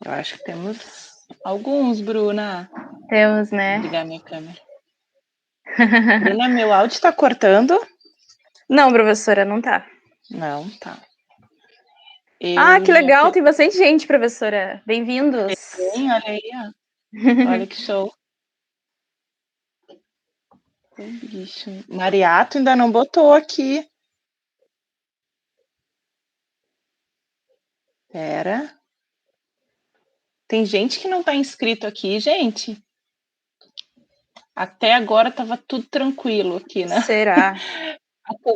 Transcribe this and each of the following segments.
Eu acho que temos alguns, Bruna. Temos, né? Vou ligar minha câmera. Bruna, meu áudio tá cortando? Não, professora, não tá. Não, tá. Que legal, tem bastante gente, professora. Bem-vindos. Sim, olha aí, ó. Olha que show. Bicho. Mariato ainda não botou aqui. Pera. Tem gente que não tá inscrito aqui, gente. Até agora tava tudo tranquilo aqui, né? Será?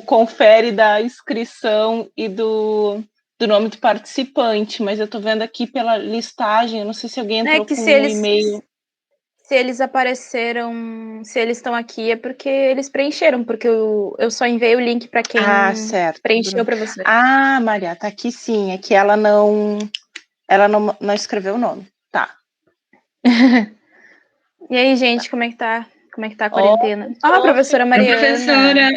Confere da inscrição e do nome do participante, mas eu tô vendo aqui pela listagem, eu não sei se alguém entrou com um e-mail. Se eles apareceram, se eles estão aqui, é porque eles preencheram, porque eu só enviei o link para quem Certo, preencheu para você. Maria, tá aqui sim, é que ela não escreveu o nome. Tá. E aí, gente, como é que tá? Como é que tá a quarentena? Professora Mariana. Professora.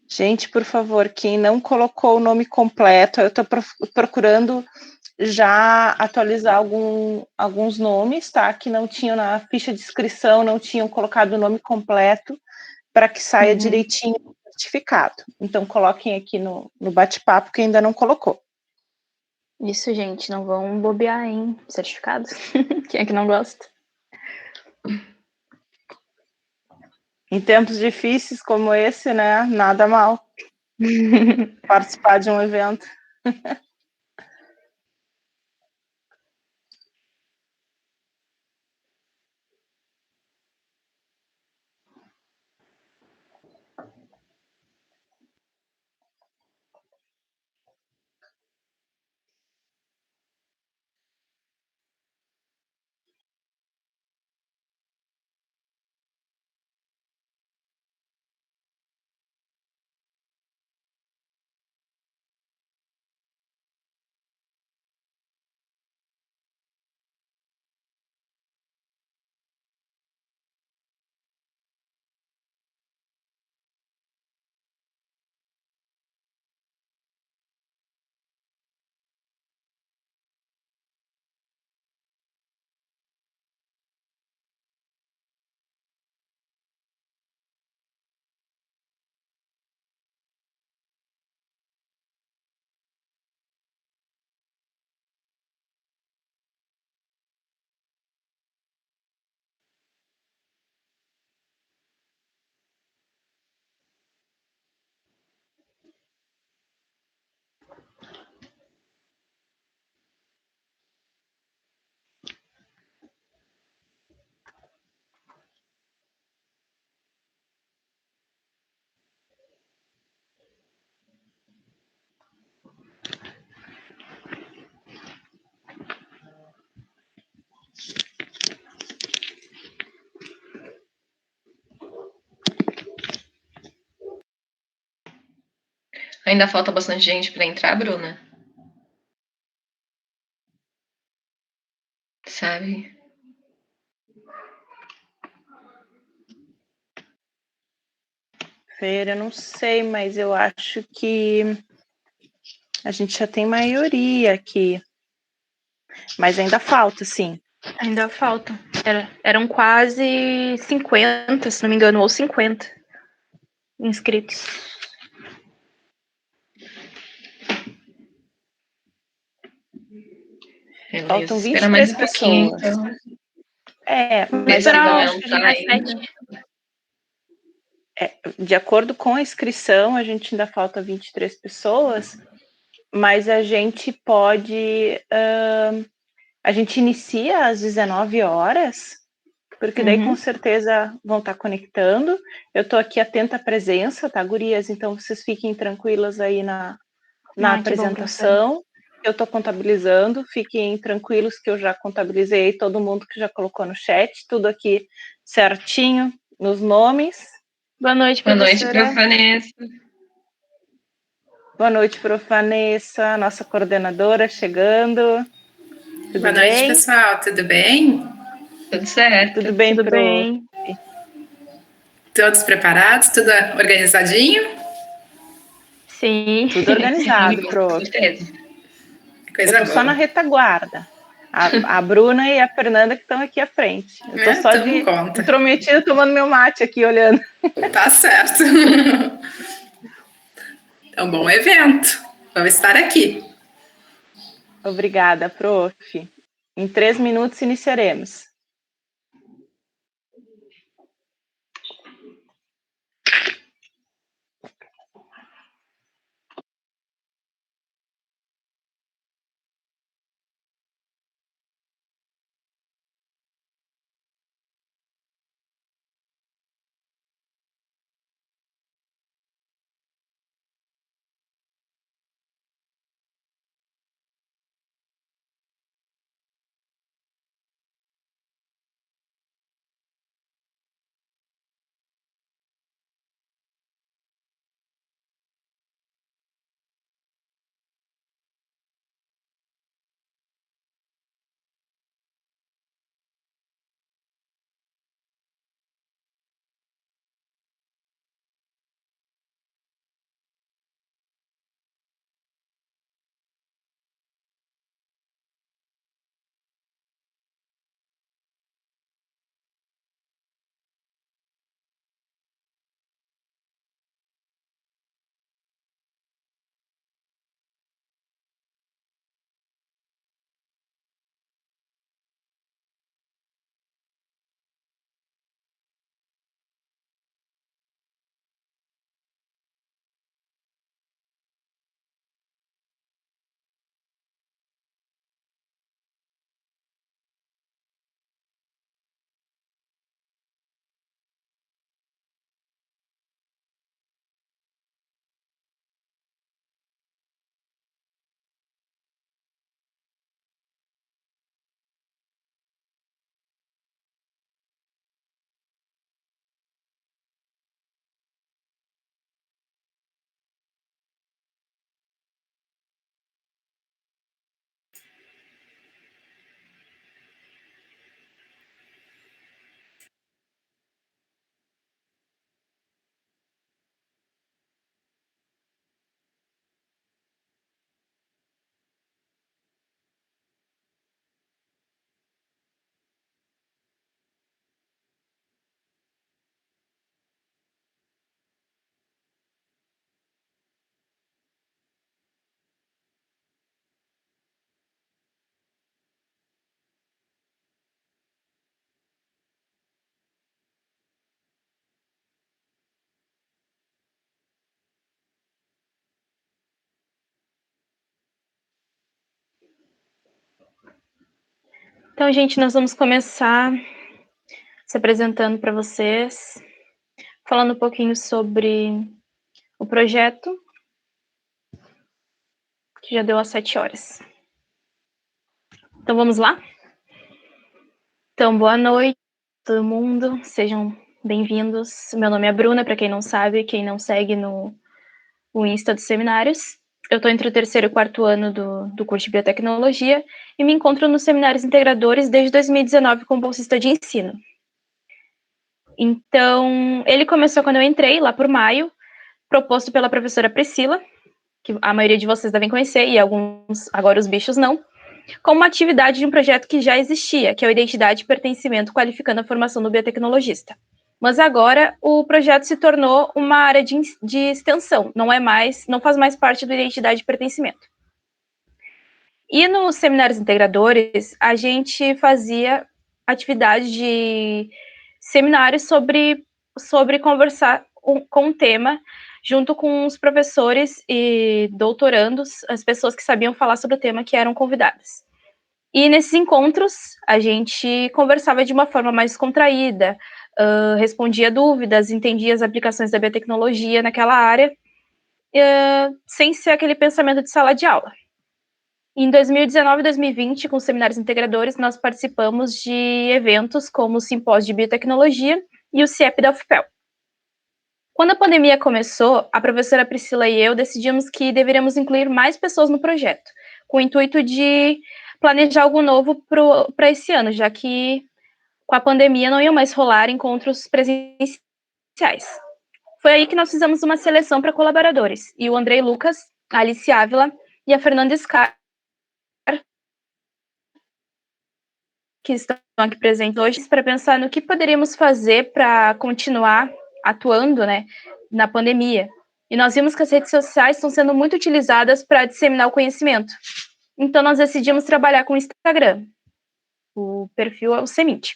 Gente, por favor, quem não colocou o nome completo, eu estou procurando já atualizar alguns nomes, tá? Que não tinham na ficha de inscrição, não tinham colocado o nome completo para que saia direitinho o certificado. Então, coloquem aqui no bate-papo quem ainda não colocou. Isso, gente, não vão bobear, hein? Certificado. Quem é que não gosta? Em tempos difíceis como esse, né? Nada mal participar de um evento. Ainda falta bastante gente para entrar, Bruna? Sabe? Feira, eu não sei, mas eu acho que a gente já tem maioria aqui. Mas ainda falta, sim. Ainda falta. Eram quase 50, se não me engano, ou 50 inscritos. Beleza. Faltam Espera mais 23 um pouquinho, pessoas. então. Mas eu acho que a gente de acordo com a inscrição, a gente ainda falta 23 pessoas, mas a gente pode. A gente inicia às 19 horas, porque daí com certeza vão estar conectando. Eu estou aqui atenta à presença, tá, gurias? Então vocês fiquem tranquilas aí na apresentação. Eu estou contabilizando, fiquem tranquilos que eu já contabilizei todo mundo que já colocou no chat, tudo aqui certinho nos nomes. Boa noite, professora. Boa noite, Prof. Vanessa. Boa noite, Prof. Vanessa, nossa coordenadora chegando. Tudo Boa noite, bem? pessoal. Tudo bem? Tudo certo. Tudo bem, Tudo Pro? bem? Todos preparados? Tudo organizadinho? Sim. Tudo organizado, Com Pro. certeza. Coisa Eu tô boa. só na retaguarda. A Bruna e a Fernanda que estão aqui à frente. Eu tô só Então de conta. intrometida tomando meu mate aqui, olhando. Tá certo. É um bom evento. Vamos estar aqui. Obrigada, Prof. Em 3 minutos iniciaremos. Então, gente, nós vamos começar se apresentando para vocês, falando um pouquinho sobre o projeto, que já deu às 7 horas. Então, vamos lá? Então, boa noite, todo mundo. Sejam bem-vindos. Meu nome é Bruna, para quem não sabe, quem não segue no Insta dos seminários. Eu estou entre o 3º e o 4º ano do curso de Biotecnologia e me encontro nos seminários integradores desde 2019 como bolsista de ensino. Então, ele começou quando eu entrei, lá por maio, proposto pela professora Priscila, que a maioria de vocês devem conhecer, e alguns, agora os bichos não, como uma atividade de um projeto que já existia, que é o Identidade e Pertencimento Qualificando a Formação do Biotecnologista. Mas agora o projeto se tornou uma área de extensão, não faz mais parte do Identidade e Pertencimento. E nos seminários integradores, a gente fazia atividades de seminários sobre conversar com o tema, junto com os professores e doutorandos, as pessoas que sabiam falar sobre o tema que eram convidadas. E nesses encontros, a gente conversava de uma forma mais descontraída, respondia dúvidas, entendia as aplicações da biotecnologia naquela área, sem ser aquele pensamento de sala de aula. Em 2019 e 2020, com os seminários integradores, nós participamos de eventos como o Simpósio de Biotecnologia e o CIEP da UFPEL. Quando a pandemia começou, a professora Priscila e eu decidimos que deveríamos incluir mais pessoas no projeto, com o intuito de planejar algo novo para esse ano, já que com a pandemia não iam mais rolar encontros presenciais. Foi aí que nós fizemos uma seleção para colaboradores, e o Andrei Lucas, a Alice Ávila e a Fernanda Scar, que estão aqui presentes hoje, para pensar no que poderíamos fazer para continuar atuando, né, na pandemia. E nós vimos que as redes sociais estão sendo muito utilizadas para disseminar o conhecimento. Então, nós decidimos trabalhar com o Instagram. O perfil é o Seminte,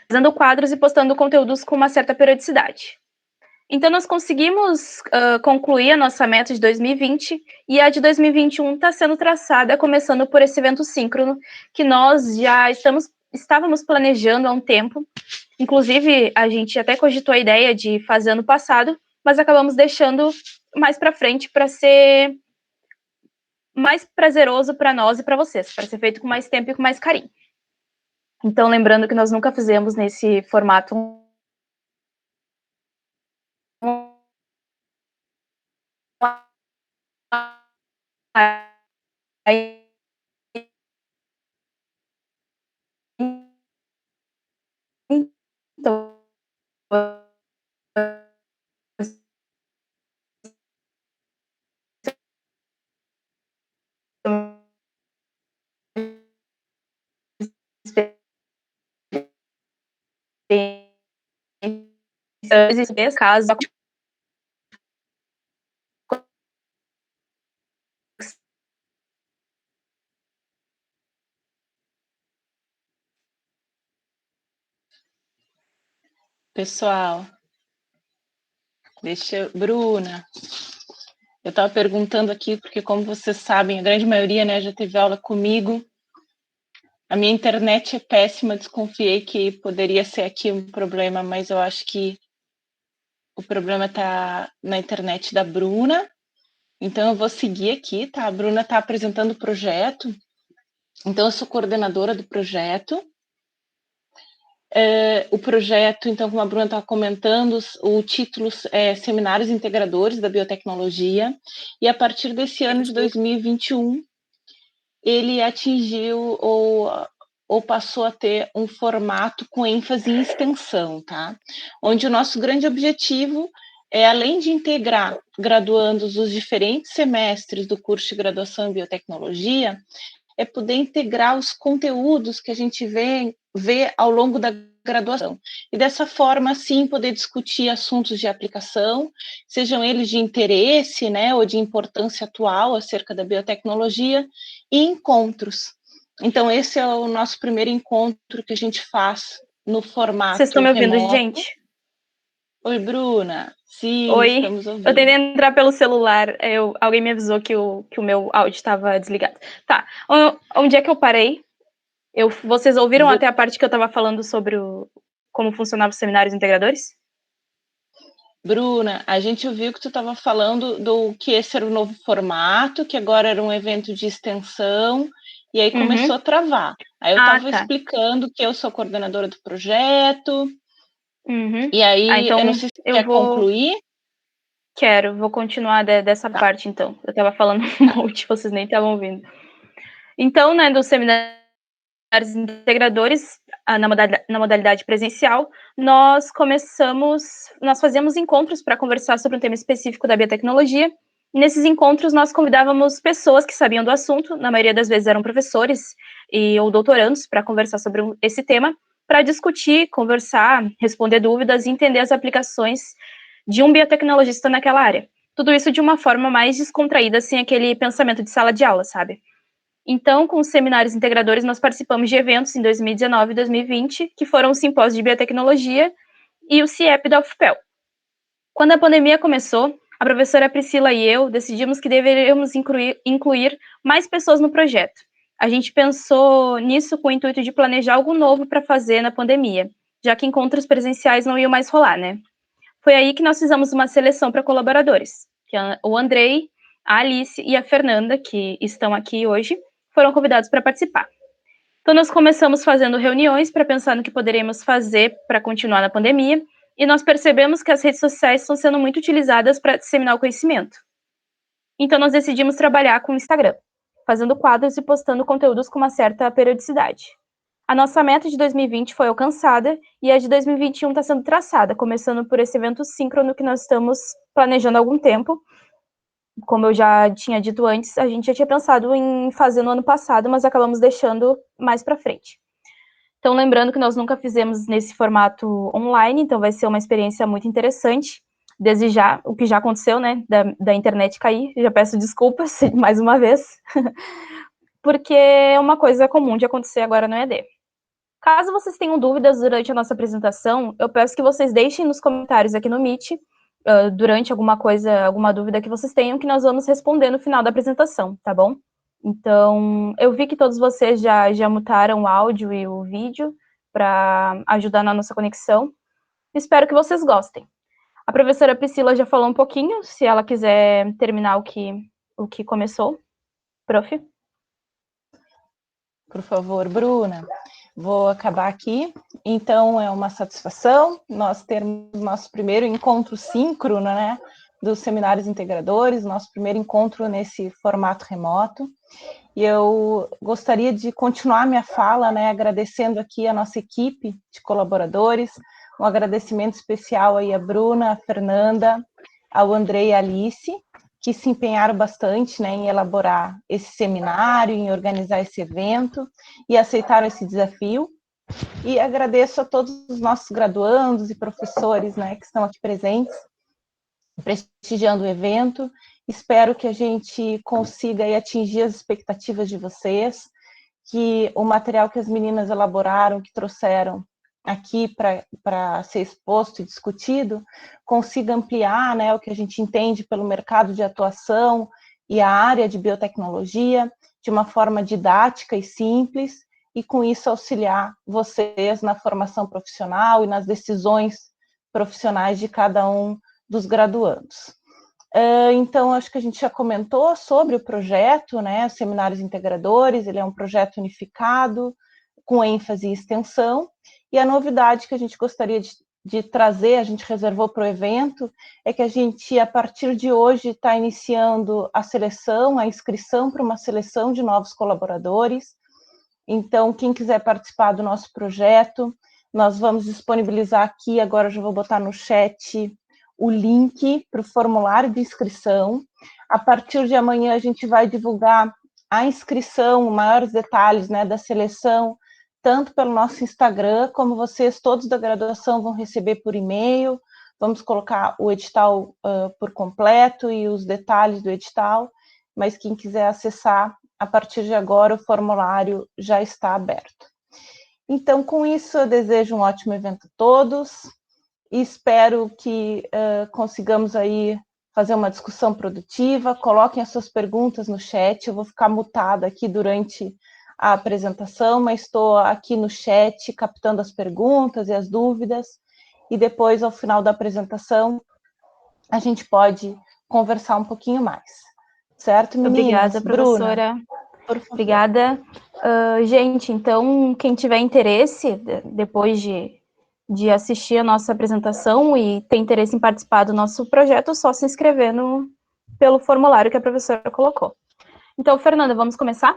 fazendo quadros e postando conteúdos com uma certa periodicidade. Então, nós conseguimos concluir a nossa meta de 2020 e a de 2021 está sendo traçada, começando por esse evento síncrono, que nós já estávamos planejando há um tempo. Inclusive, a gente até cogitou a ideia de fazer ano passado, mas acabamos deixando mais para frente para ser mais prazeroso para nós e para vocês, para ser feito com mais tempo e com mais carinho. Então, lembrando que nós nunca fizemos nesse formato então, caso Pessoal, Bruna, eu estava perguntando aqui, porque como vocês sabem, a grande maioria, né, já teve aula comigo. A minha internet é péssima, desconfiei que poderia ser aqui um problema, mas eu acho que o problema está na internet da Bruna. Então, eu vou seguir aqui, tá? A Bruna está apresentando o projeto. Então, eu sou coordenadora do projeto. O projeto, então, como a Bruna estava comentando, o título é Seminários Integradores da Biotecnologia, e a partir desse ano de 2021, ele atingiu ou passou a ter um formato com ênfase em extensão, tá? Onde o nosso grande objetivo é, além de integrar graduandos dos diferentes semestres do curso de graduação em biotecnologia, é poder integrar os conteúdos que a gente vê ao longo da graduação. E dessa forma, assim, poder discutir assuntos de aplicação, sejam eles de interesse, né, ou de importância atual acerca da biotecnologia, e encontros. Então, esse é o nosso primeiro encontro que a gente faz no formato vocês estão me ouvindo, remoto. gente? Oi, Bruna. Sim, Oi, estamos ouvindo. eu tentei entrar pelo celular, alguém me avisou que o meu áudio estava desligado. Tá, onde é que eu parei? Vocês ouviram até a parte que eu estava falando sobre como funcionavam os seminários integradores? Bruna, a gente ouviu que tu estava falando do que esse era o novo formato, que agora era um evento de extensão, e aí começou a travar. Aí eu estava explicando que eu sou coordenadora do projeto, e aí então, eu não sei se tu quer concluir. Vou continuar dessa parte, então. Eu estava falando um monte, vocês nem estavam ouvindo. Então, né, dos seminários integradores, na modalidade presencial, nós fazíamos encontros para conversar sobre um tema específico da biotecnologia. Nesses encontros, nós convidávamos pessoas que sabiam do assunto, na maioria das vezes eram professores ou doutorandos, para conversar sobre esse tema, para discutir, conversar, responder dúvidas e entender as aplicações de um biotecnologista naquela área. Tudo isso de uma forma mais descontraída, sem aquele pensamento de sala de aula, sabe? Então, com os seminários integradores, nós participamos de eventos em 2019 e 2020, que foram o Simpósio de Biotecnologia e o CIEP da UFPEL. Quando a pandemia começou, a professora Priscila e eu decidimos que deveríamos incluir mais pessoas no projeto. A gente pensou nisso com o intuito de planejar algo novo para fazer na pandemia, já que encontros presenciais não iam mais rolar, né? Foi aí que nós fizemos uma seleção para colaboradores, que o Andrei, a Alice e a Fernanda, que estão aqui hoje, foram convidados para participar. Então, nós começamos fazendo reuniões para pensar no que poderíamos fazer para continuar na pandemia, e nós percebemos que as redes sociais estão sendo muito utilizadas para disseminar o conhecimento. Então, nós decidimos trabalhar com o Instagram. fazendo quadros e postando conteúdos com uma certa periodicidade. A nossa meta de 2020 foi alcançada e a de 2021 está sendo traçada, começando por esse evento síncrono que nós estamos planejando há algum tempo. Como eu já tinha dito antes, a gente já tinha pensado em fazer no ano passado, mas acabamos deixando mais para frente. Então, lembrando que nós nunca fizemos nesse formato online, então vai ser uma experiência muito interessante. Desde já, o que já aconteceu, né, da internet cair, já peço desculpas mais uma vez, porque é uma coisa comum de acontecer agora no EAD. Caso vocês tenham dúvidas durante a nossa apresentação, eu peço que vocês deixem nos comentários aqui no Meet, durante alguma dúvida que vocês tenham, que nós vamos responder no final da apresentação, tá bom? Então, eu vi que todos vocês já mutaram o áudio e o vídeo para ajudar na nossa conexão. Espero que vocês gostem. A professora Priscila já falou um pouquinho, se ela quiser terminar o que começou. Prof? Por favor, Bruna. Vou acabar aqui. Então, é uma satisfação nós termos nosso primeiro encontro síncrono, né, dos seminários integradores, nosso primeiro encontro nesse formato remoto. E eu gostaria de continuar minha fala, né, agradecendo aqui a nossa equipe de colaboradores, um agradecimento especial aí à Bruna, à Fernanda, ao Andrei e à Alice, que se empenharam bastante, né, em elaborar esse seminário, em organizar esse evento e aceitaram esse desafio. E agradeço a todos os nossos graduandos e professores, né, que estão aqui presentes, prestigiando o evento. Espero que a gente consiga aí atingir as expectativas de vocês, que o material que as meninas elaboraram, que trouxeram aqui para ser exposto e discutido, consiga ampliar, né, o que a gente entende pelo mercado de atuação e a área de biotecnologia de uma forma didática e simples, e com isso auxiliar vocês na formação profissional e nas decisões profissionais de cada um dos graduandos. Então, acho que a gente já comentou sobre o projeto, né, os Seminários Integradores. Ele é um projeto unificado, com ênfase e extensão, e a novidade que a gente gostaria de trazer, a gente reservou para o evento, é que a gente, a partir de hoje, está iniciando a seleção, a inscrição para uma seleção de novos colaboradores. Então, quem quiser participar do nosso projeto, nós vamos disponibilizar aqui, agora eu já vou botar no chat, o link para o formulário de inscrição. A partir de amanhã, a gente vai divulgar a inscrição, maiores detalhes, né, da seleção, tanto pelo nosso Instagram, como vocês todos da graduação vão receber por e-mail. Vamos colocar o edital por completo e os detalhes do edital, mas quem quiser acessar, a partir de agora, o formulário já está aberto. Então, com isso, eu desejo um ótimo evento a todos e espero que consigamos aí fazer uma discussão produtiva. Coloquem as suas perguntas no chat, eu vou ficar mutada aqui durante a apresentação, mas estou aqui no chat captando as perguntas e as dúvidas, e depois, ao final da apresentação, a gente pode conversar um pouquinho mais. Certo, meninas? Obrigada, professora. Bruna, por favor. Obrigada. Gente, então, quem tiver interesse, depois de assistir a nossa apresentação e ter interesse em participar do nosso projeto, é só se inscrever pelo formulário que a professora colocou. Então, Fernanda, vamos começar?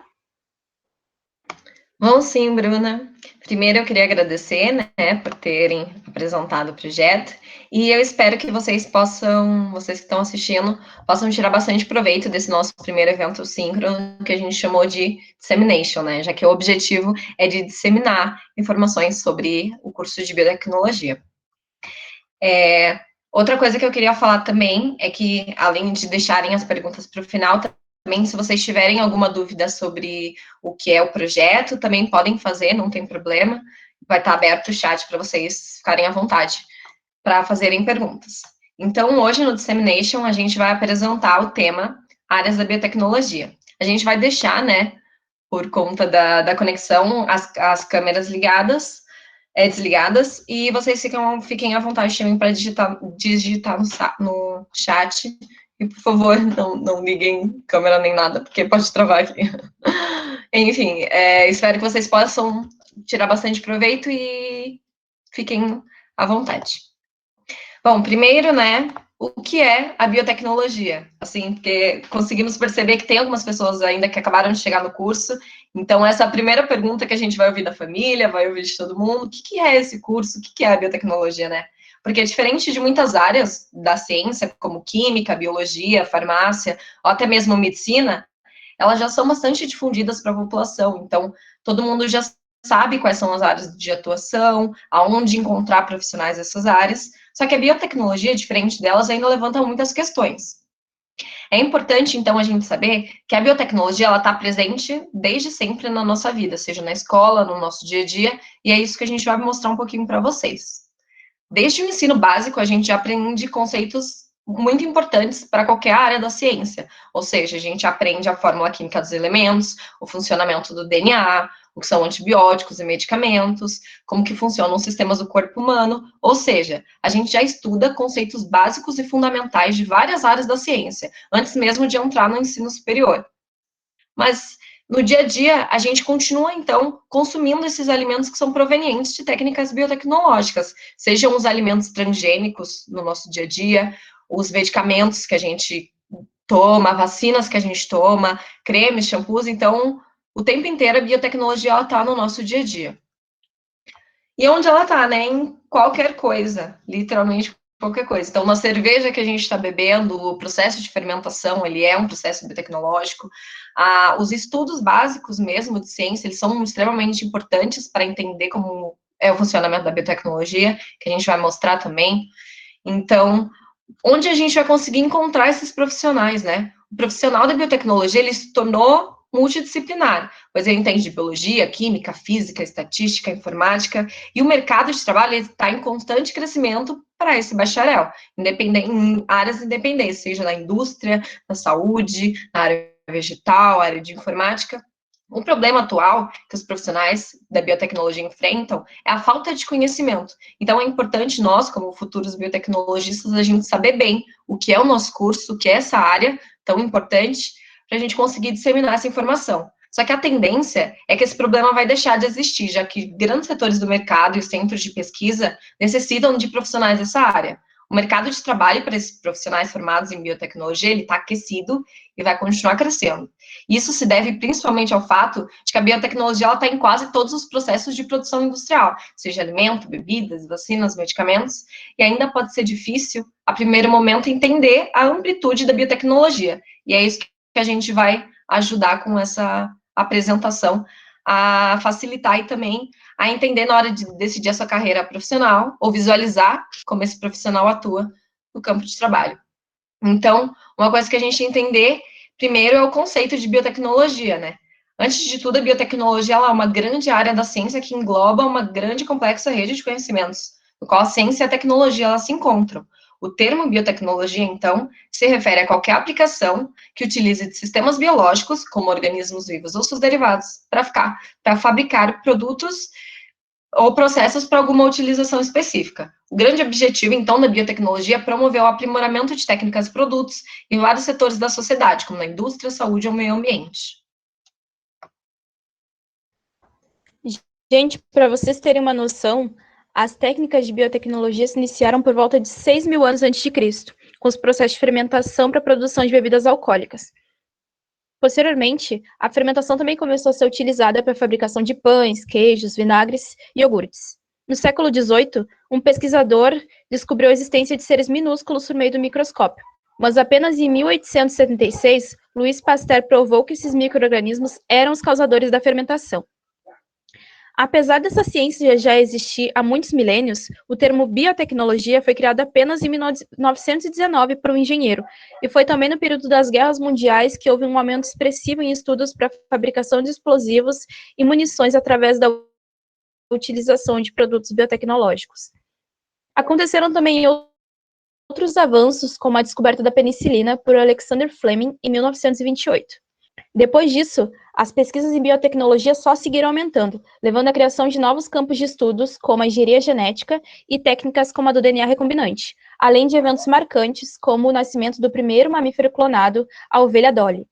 Bom, sim, Bruna. Primeiro eu queria agradecer, né, por terem apresentado o projeto, e eu espero que vocês que estão assistindo, possam tirar bastante proveito desse nosso primeiro evento síncrono, que a gente chamou de Dissemination, né, já que o objetivo é de disseminar informações sobre o curso de biotecnologia. Outra coisa que eu queria falar também é que, além de deixarem as perguntas para o final, também, se vocês tiverem alguma dúvida sobre o que é o projeto, também podem fazer, não tem problema. Vai estar aberto o chat para vocês ficarem à vontade para fazerem perguntas. Então, hoje no Dissemination, a gente vai apresentar o tema Áreas da Biotecnologia. A gente vai deixar, né, por conta da conexão, as câmeras desligadas, e vocês fiquem à vontade também para digitar no chat. E, por favor, não liguem câmera nem nada, porque pode travar aqui. Enfim, espero que vocês possam tirar bastante proveito e fiquem à vontade. Bom, primeiro, né, o que é a biotecnologia, assim, porque conseguimos perceber que tem algumas pessoas ainda que acabaram de chegar no curso, então essa é a primeira pergunta que a gente vai ouvir da família, vai ouvir de todo mundo, o que é esse curso, o que é a biotecnologia, né? Porque diferente de muitas áreas da ciência, como química, biologia, farmácia, ou até mesmo medicina, elas já são bastante difundidas para a população, então todo mundo já sabe quais são as áreas de atuação, aonde encontrar profissionais dessas áreas, só que a biotecnologia, diferente delas, ainda levanta muitas questões. É importante, então, a gente saber que a biotecnologia ela está presente desde sempre na nossa vida, seja na escola, no nosso dia a dia, e é isso que a gente vai mostrar um pouquinho para vocês. Desde o ensino básico, a gente já aprende conceitos muito importantes para qualquer área da ciência. Ou seja, a gente aprende a fórmula química dos elementos, o funcionamento do DNA, o que são antibióticos e medicamentos, como que funcionam os sistemas do corpo humano. Ou seja, a gente já estuda conceitos básicos e fundamentais de várias áreas da ciência, antes mesmo de entrar no ensino superior. Mas no dia a dia, a gente continua, então, consumindo esses alimentos que são provenientes de técnicas biotecnológicas, sejam os alimentos transgênicos no nosso dia a dia, os medicamentos que a gente toma, vacinas que a gente toma, cremes, shampoos, então, o tempo inteiro a biotecnologia está no nosso dia a dia. E onde ela está, né? Em qualquer coisa, literalmente qualquer coisa. Então, na cerveja que a gente está bebendo, o processo de fermentação, ele é um processo biotecnológico. Os estudos básicos mesmo de ciência, eles são extremamente importantes para entender como é o funcionamento da biotecnologia, que a gente vai mostrar também. Então, onde a gente vai conseguir encontrar esses profissionais, né? O profissional da biotecnologia, ele se tornou multidisciplinar, pois ele entende de biologia, química, física, estatística, informática, e o mercado de trabalho está em constante crescimento para esse bacharel, em áreas independentes, seja na indústria, na saúde, na área vegetal, área de informática. O problema atual que os profissionais da biotecnologia enfrentam é a falta de conhecimento. Então, é importante nós, como futuros biotecnologistas, a gente saber bem o que é o nosso curso, o que é essa área tão importante, para a gente conseguir disseminar essa informação. Só que a tendência é que esse problema vai deixar de existir, já que grandes setores do mercado e os centros de pesquisa necessitam de profissionais dessa área. O mercado de trabalho para esses profissionais formados em biotecnologia, ele está aquecido e vai continuar crescendo. Isso se deve principalmente ao fato de que a biotecnologia está em quase todos os processos de produção industrial, seja alimento, bebidas, vacinas, medicamentos, e ainda pode ser difícil, a primeiro momento, entender a amplitude da biotecnologia. E é isso que a gente vai ajudar com essa apresentação, a facilitar e também a entender na hora de decidir a sua carreira profissional, ou visualizar como esse profissional atua no campo de trabalho. Então, uma coisa que a gente entender primeiro é o conceito de biotecnologia, né? Antes de tudo, a biotecnologia ela é uma grande área da ciência que engloba uma grande e complexa rede de conhecimentos, no qual a ciência e a tecnologia elas se encontram. O termo biotecnologia, então, se refere a qualquer aplicação que utilize de sistemas biológicos, como organismos vivos ou seus derivados, para fabricar produtos ou processos para alguma utilização específica. O grande objetivo, então, da biotecnologia é promover o aprimoramento de técnicas e produtos em vários setores da sociedade, como na indústria, saúde ou meio ambiente. Gente, para vocês terem uma noção, as técnicas de biotecnologia se iniciaram por volta de 6.000 anos antes de Cristo, com os processos de fermentação para a produção de bebidas alcoólicas. Posteriormente, a fermentação também começou a ser utilizada para a fabricação de pães, queijos, vinagres e iogurtes. No século XVIII, um pesquisador descobriu a existência de seres minúsculos por meio do microscópio. Mas apenas em 1876, Louis Pasteur provou que esses micro-organismos eram os causadores da fermentação. Apesar dessa ciência já existir há muitos milênios, o termo biotecnologia foi criado apenas em 1919 por um engenheiro, e foi também no período das guerras mundiais que houve um aumento expressivo em estudos para a fabricação de explosivos e munições através da utilização de produtos biotecnológicos. Aconteceram também outros avanços, como a descoberta da penicilina por Alexander Fleming em 1928. Depois disso, as pesquisas em biotecnologia só seguiram aumentando, levando à criação de novos campos de estudos, como a engenharia genética e técnicas como a do DNA recombinante, além de eventos marcantes, como o nascimento do primeiro mamífero clonado, a ovelha Dolly.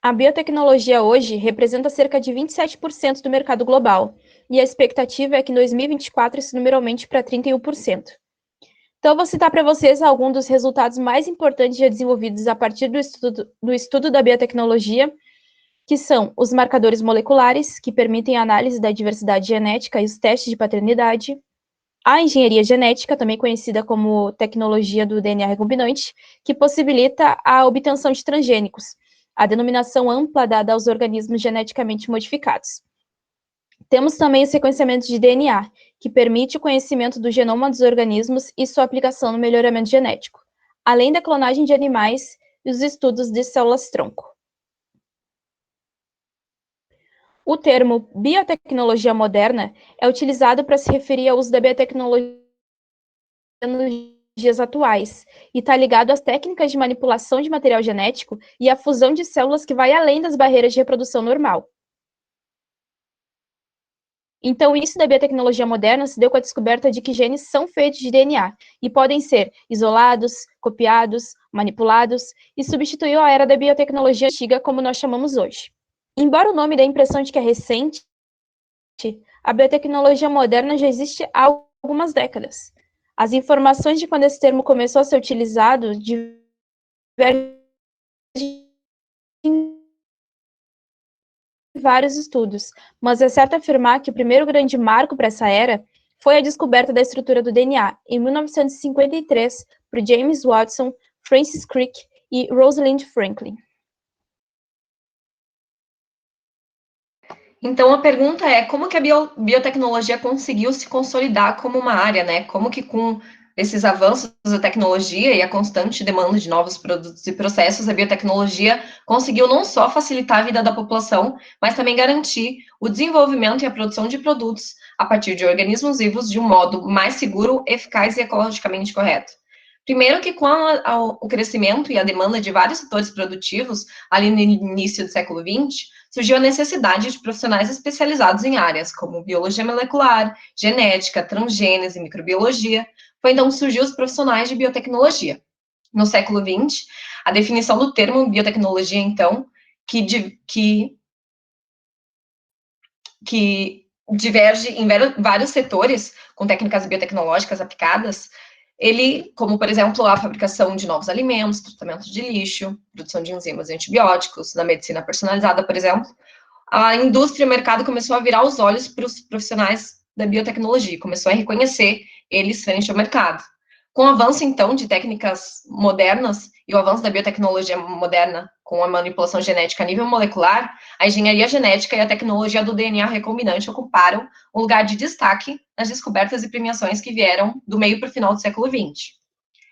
A biotecnologia hoje representa cerca de 27% do mercado global, e a expectativa é que em 2024 esse número aumente para 31%. Então, eu vou citar para vocês alguns dos resultados mais importantes já desenvolvidos a partir do estudo da biotecnologia, que são os marcadores moleculares, que permitem a análise da diversidade genética e os testes de paternidade, a engenharia genética, também conhecida como tecnologia do DNA recombinante, que possibilita a obtenção de transgênicos, a denominação ampla dada aos organismos geneticamente modificados. Temos também o sequenciamento de DNA, que permite o conhecimento do genoma dos organismos e sua aplicação no melhoramento genético, além da clonagem de animais e os estudos de células-tronco. O termo biotecnologia moderna é utilizado para se referir ao uso da biotecnologia nos dias atuais e está ligado às técnicas de manipulação de material genético e à fusão de células que vai além das barreiras de reprodução normal. Então, isso da biotecnologia moderna se deu com a descoberta de que genes são feitos de DNA e podem ser isolados, copiados, manipulados e substituiu a era da biotecnologia antiga como nós chamamos hoje. Embora o nome dê a impressão de que é recente, a biotecnologia moderna já existe há algumas décadas. As informações de quando esse termo começou a ser utilizado divergem em vários estudos, mas é certo afirmar que o primeiro grande marco para essa era foi a descoberta da estrutura do DNA, em 1953, por James Watson, Francis Crick e Rosalind Franklin. Então, a pergunta é, como que a biotecnologia conseguiu se consolidar como uma área, né? Como que com esses avanços da tecnologia e a constante demanda de novos produtos e processos, a biotecnologia conseguiu não só facilitar a vida da população, mas também garantir o desenvolvimento e a produção de produtos a partir de organismos vivos de um modo mais seguro, eficaz e ecologicamente correto. Primeiro que com o crescimento e a demanda de vários setores produtivos, ali no início do século XX, surgiu a necessidade de profissionais especializados em áreas como biologia molecular, genética, transgênese, microbiologia. Foi então que surgiu os profissionais de biotecnologia. No século XX, a definição do termo biotecnologia, então, que diverge em vários setores com técnicas biotecnológicas aplicadas, ele, como, por exemplo, a fabricação de novos alimentos, tratamento de lixo, produção de enzimas e antibióticos, na medicina personalizada, por exemplo, a indústria e o mercado começou a virar os olhos para os profissionais da biotecnologia, começou a reconhecer eles frente ao mercado. Com o avanço, então, de técnicas modernas e o avanço da biotecnologia moderna com a manipulação genética a nível molecular, a engenharia genética e a tecnologia do DNA recombinante ocuparam um lugar de destaque nas descobertas e premiações que vieram do meio para o final do século XX.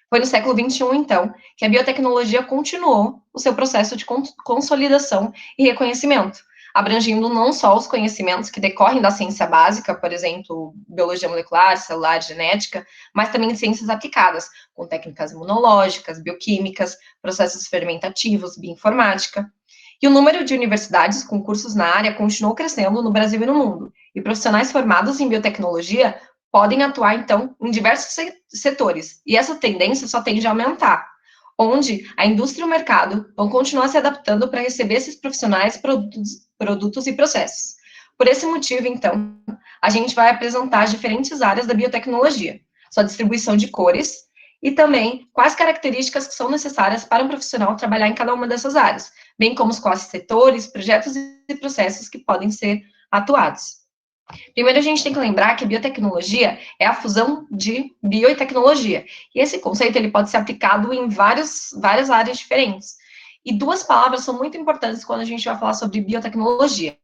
Foi no século XXI, então, que a biotecnologia continuou o seu processo de consolidação e reconhecimento, abrangindo não só os conhecimentos que decorrem da ciência básica, por exemplo, biologia molecular, celular, genética, mas também ciências aplicadas, com técnicas imunológicas, bioquímicas, processos fermentativos, bioinformática. E o número de universidades com cursos na área continuou crescendo no Brasil e no mundo, e profissionais formados em biotecnologia podem atuar, então, em diversos setores, e essa tendência só tende a aumentar, onde a indústria e o mercado vão continuar se adaptando para receber esses profissionais, produtos e processos. Por esse motivo, então, a gente vai apresentar as diferentes áreas da biotecnologia, sua distribuição de cores e também quais características que são necessárias para um profissional trabalhar em cada uma dessas áreas, bem como os quais setores, projetos e processos que podem ser atuados. Primeiro, a gente tem que lembrar que a biotecnologia é a fusão de bio e tecnologia. E esse conceito ele pode ser aplicado em várias áreas diferentes. E duas palavras são muito importantes quando a gente vai falar sobre biotecnologia,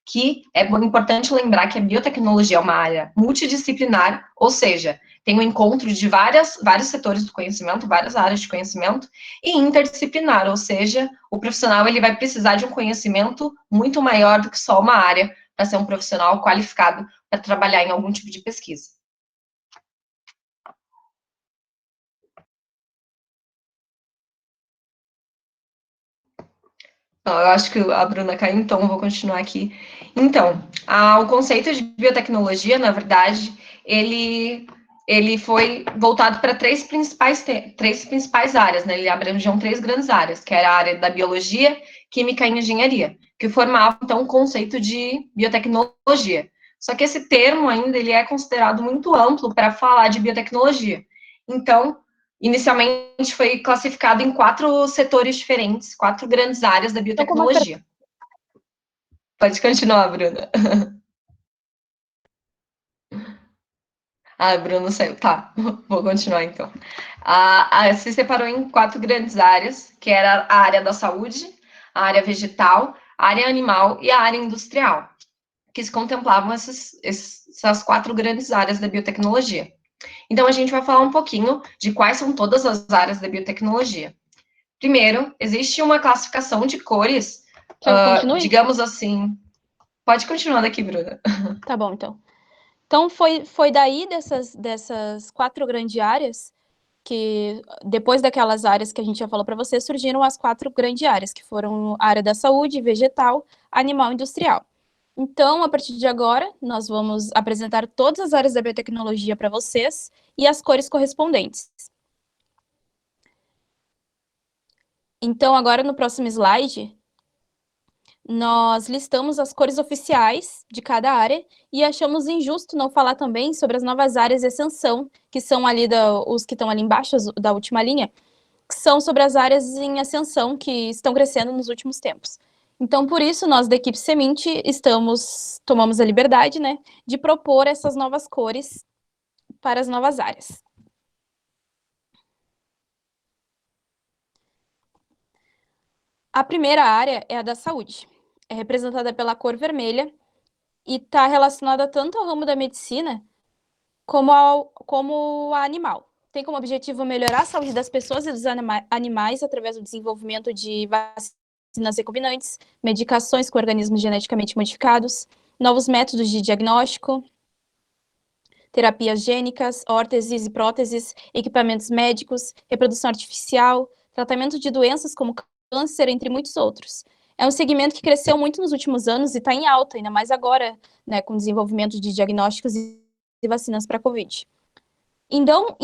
que é importante lembrar que a biotecnologia é uma área multidisciplinar, ou seja, tem um encontro de vários setores do conhecimento, várias áreas de conhecimento, e interdisciplinar, ou seja, o profissional ele vai precisar de um conhecimento muito maior do que só uma área, para ser um profissional qualificado para trabalhar em algum tipo de pesquisa. Não, eu acho que a Bruna caiu, então eu vou continuar aqui. Então, o conceito de biotecnologia, na verdade, ele ele foi voltado para três principais áreas, né? Ele abrangiam 3 grandes áreas, que era a área da biologia, química e engenharia, que formava, então, o conceito de biotecnologia. Só que esse termo ainda ele é considerado muito amplo para falar de biotecnologia. Então, inicialmente foi classificado em 4 setores diferentes, 4 grandes áreas da biotecnologia. Pode continuar, Bruna. Ah, Bruno saiu. Tá, vou continuar então. Se separou em 4 grandes áreas, que era a área da saúde, a área vegetal, a área animal e a área industrial, que se contemplavam essas 4 grandes áreas da biotecnologia. Então, a gente vai falar um pouquinho de quais são todas as áreas da biotecnologia. Primeiro, existe uma classificação de cores, digamos assim... Pode continuar daqui, Bruna. Tá bom, então. Então, foi daí dessas 4 grandes áreas que, depois daquelas áreas que a gente já falou para você, surgiram as 4 grandes áreas, que foram a área da saúde, vegetal, animal e industrial. Então, a partir de agora, nós vamos apresentar todas as áreas da biotecnologia para vocês e as cores correspondentes. Então, agora no próximo slide, nós listamos as cores oficiais de cada área e achamos injusto não falar também sobre as novas áreas de ascensão, que são ali os que estão ali embaixo da última linha, que são sobre as áreas em ascensão que estão crescendo nos últimos tempos. Então, por isso, nós da equipe Semente tomamos a liberdade, né, de propor essas novas cores para as novas áreas. A primeira área é a da saúde. É representada pela cor vermelha e está relacionada tanto ao ramo da medicina como ao animal. Tem como objetivo melhorar a saúde das pessoas e dos animais através do desenvolvimento de vacinas recombinantes, medicações com organismos geneticamente modificados, novos métodos de diagnóstico, terapias gênicas, órteses e próteses, equipamentos médicos, reprodução artificial, tratamento de doenças como câncer, entre muitos outros. É um segmento que cresceu muito nos últimos anos e está em alta, ainda mais agora, né, com o desenvolvimento de diagnósticos e vacinas para a Covid. Então,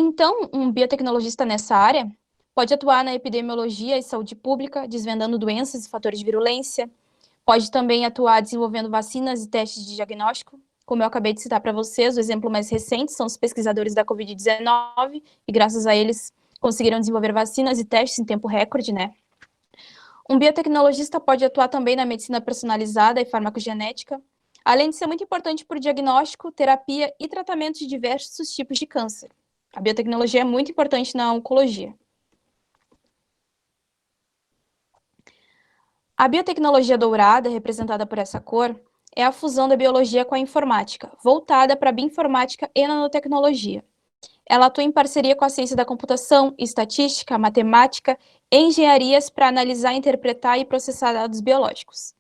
um biotecnologista nessa área pode atuar na epidemiologia e saúde pública, desvendando doenças e fatores de virulência, pode também atuar desenvolvendo vacinas e testes de diagnóstico, como eu acabei de citar para vocês, o exemplo mais recente são os pesquisadores da Covid-19, e graças a eles conseguiram desenvolver vacinas e testes em tempo recorde, né? Um biotecnologista pode atuar também na medicina personalizada e farmacogenética, além de ser muito importante por diagnóstico, terapia e tratamento de diversos tipos de câncer. A biotecnologia é muito importante na oncologia. A biotecnologia dourada, representada por essa cor, é a fusão da biologia com a informática, voltada para a bioinformática e nanotecnologia. Ela atua em parceria com a ciência da computação, estatística, matemática e engenharias para analisar, interpretar e processar dados biológicos.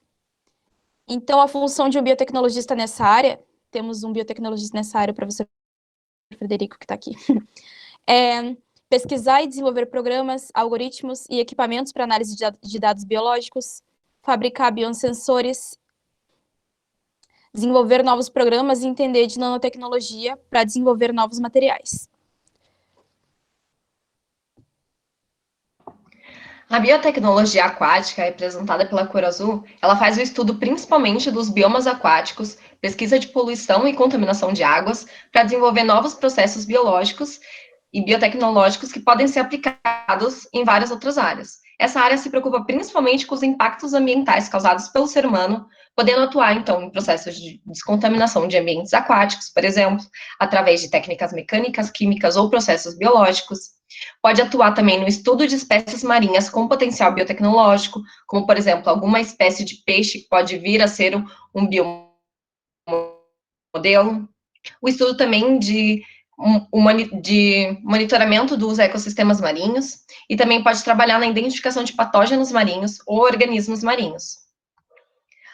Então, a função de um biotecnologista nessa área, temos um biotecnologista nessa área, o professor Frederico, que está aqui, é pesquisar e desenvolver programas, algoritmos e equipamentos para análise de dados biológicos, fabricar biosensores, desenvolver novos programas e entender de nanotecnologia para desenvolver novos materiais. A biotecnologia aquática, representada pela cor azul, ela faz o estudo principalmente dos biomas aquáticos, pesquisa de poluição e contaminação de águas, para desenvolver novos processos biológicos e biotecnológicos que podem ser aplicados em várias outras áreas. Essa área se preocupa principalmente com os impactos ambientais causados pelo ser humano, podendo atuar, então, em processos de descontaminação de ambientes aquáticos, por exemplo, através de técnicas mecânicas, químicas ou processos biológicos. Pode atuar também no estudo de espécies marinhas com potencial biotecnológico, como, por exemplo, alguma espécie de peixe que pode vir a ser um biomodelo. O estudo também de monitoramento dos ecossistemas marinhos e também pode trabalhar na identificação de patógenos marinhos ou organismos marinhos.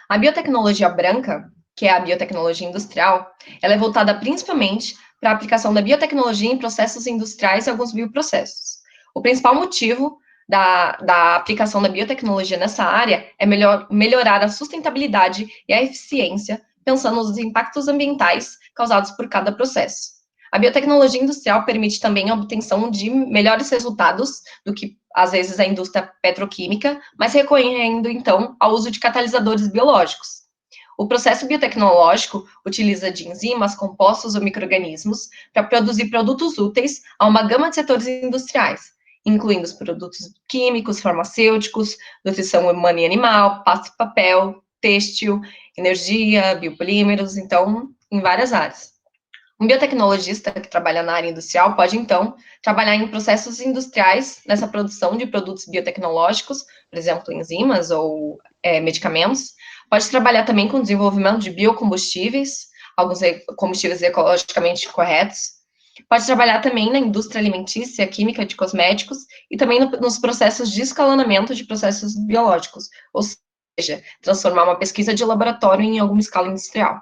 A biotecnologia branca, que é a biotecnologia industrial, ela é voltada principalmente para a aplicação da biotecnologia em processos industriais e alguns bioprocessos. O principal motivo da aplicação da biotecnologia nessa área é melhorar a sustentabilidade e a eficiência, pensando nos impactos ambientais causados por cada processo. A biotecnologia industrial permite também a obtenção de melhores resultados do que, às vezes, a indústria petroquímica, mas recorrendo, então, ao uso de catalisadores biológicos. O processo biotecnológico utiliza de enzimas, compostos ou micro-organismos para produzir produtos úteis a uma gama de setores industriais, incluindo os produtos químicos, farmacêuticos, nutrição humana e animal, pasta e papel, têxtil, energia, biopolímeros, então, em várias áreas. Um biotecnologista que trabalha na área industrial pode, então, trabalhar em processos industriais nessa produção de produtos biotecnológicos, por exemplo, enzimas ou medicamentos. Pode trabalhar também com o desenvolvimento de biocombustíveis, alguns combustíveis ecologicamente corretos. Pode trabalhar também na indústria alimentícia, química, de cosméticos e também nos processos de escalonamento de processos biológicos, ou seja, transformar uma pesquisa de laboratório em alguma escala industrial.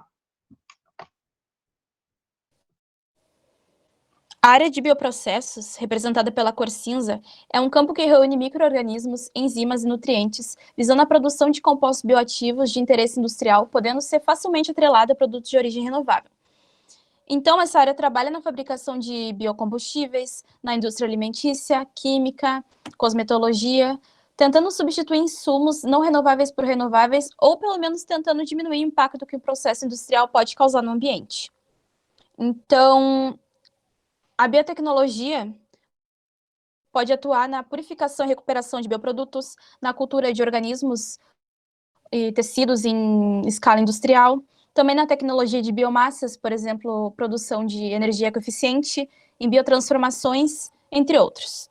A área de bioprocessos, representada pela cor cinza, é um campo que reúne micro-organismos, enzimas e nutrientes, visando a produção de compostos bioativos de interesse industrial, podendo ser facilmente atrelada a produtos de origem renovável. Então, essa área trabalha na fabricação de biocombustíveis, na indústria alimentícia, química, cosmetologia, tentando substituir insumos não renováveis por renováveis, ou pelo menos tentando diminuir o impacto que o processo industrial pode causar no ambiente. Então, a biotecnologia pode atuar na purificação e recuperação de bioprodutos, na cultura de organismos e tecidos em escala industrial, também na tecnologia de biomassas, por exemplo, produção de energia ecoeficiente, em biotransformações, entre outros.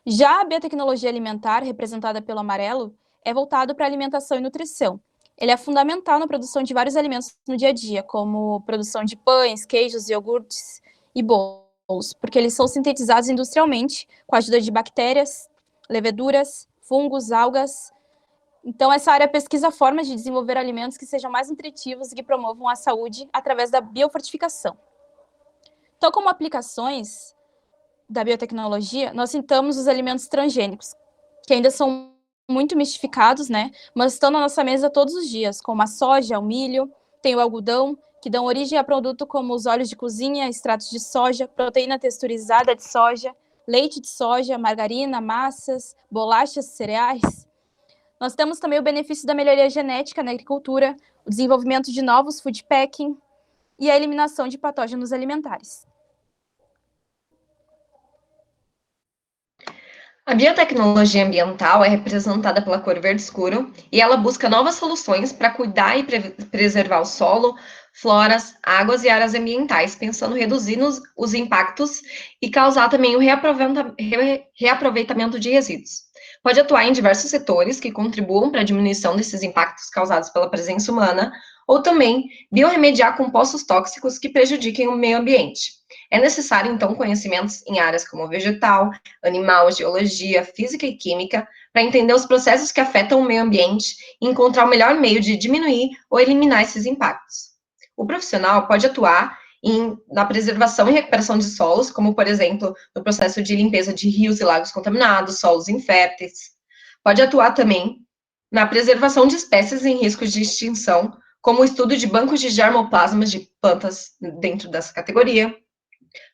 Já a biotecnologia alimentar, representada pelo amarelo, é voltado para alimentação e nutrição. Ele é fundamental na produção de vários alimentos no dia a dia, como produção de pães, queijos, iogurtes e bolos, porque eles são sintetizados industrialmente com a ajuda de bactérias, leveduras, fungos, algas. Então, essa área pesquisa formas de desenvolver alimentos que sejam mais nutritivos e que promovam a saúde através da biofortificação. Então, como aplicações da biotecnologia, nós citamos os alimentos transgênicos, que ainda são muito mistificados, né? Mas estão na nossa mesa todos os dias, como a soja, o milho, tem o algodão, que dão origem a produtos como os óleos de cozinha, extratos de soja, proteína texturizada de soja, leite de soja, margarina, massas, bolachas, cereais. Nós temos também o benefício da melhoria genética na agricultura, o desenvolvimento de novos food packing e a eliminação de patógenos alimentares. A biotecnologia ambiental é representada pela cor verde escuro e ela busca novas soluções para cuidar e preservar o solo, floras, águas e áreas ambientais, pensando em reduzir os impactos e causar também o reaproveitamento de resíduos. Pode atuar em diversos setores que contribuam para a diminuição desses impactos causados pela presença humana, ou também biorremediar compostos tóxicos que prejudiquem o meio ambiente. É necessário, então, conhecimentos em áreas como vegetal, animal, geologia, física e química, para entender os processos que afetam o meio ambiente e encontrar o melhor meio de diminuir ou eliminar esses impactos. O profissional pode atuar na preservação e recuperação de solos, como, por exemplo, no processo de limpeza de rios e lagos contaminados, solos inférteis. Pode atuar também na preservação de espécies em risco de extinção, como o estudo de bancos de germoplasmas de plantas dentro dessa categoria.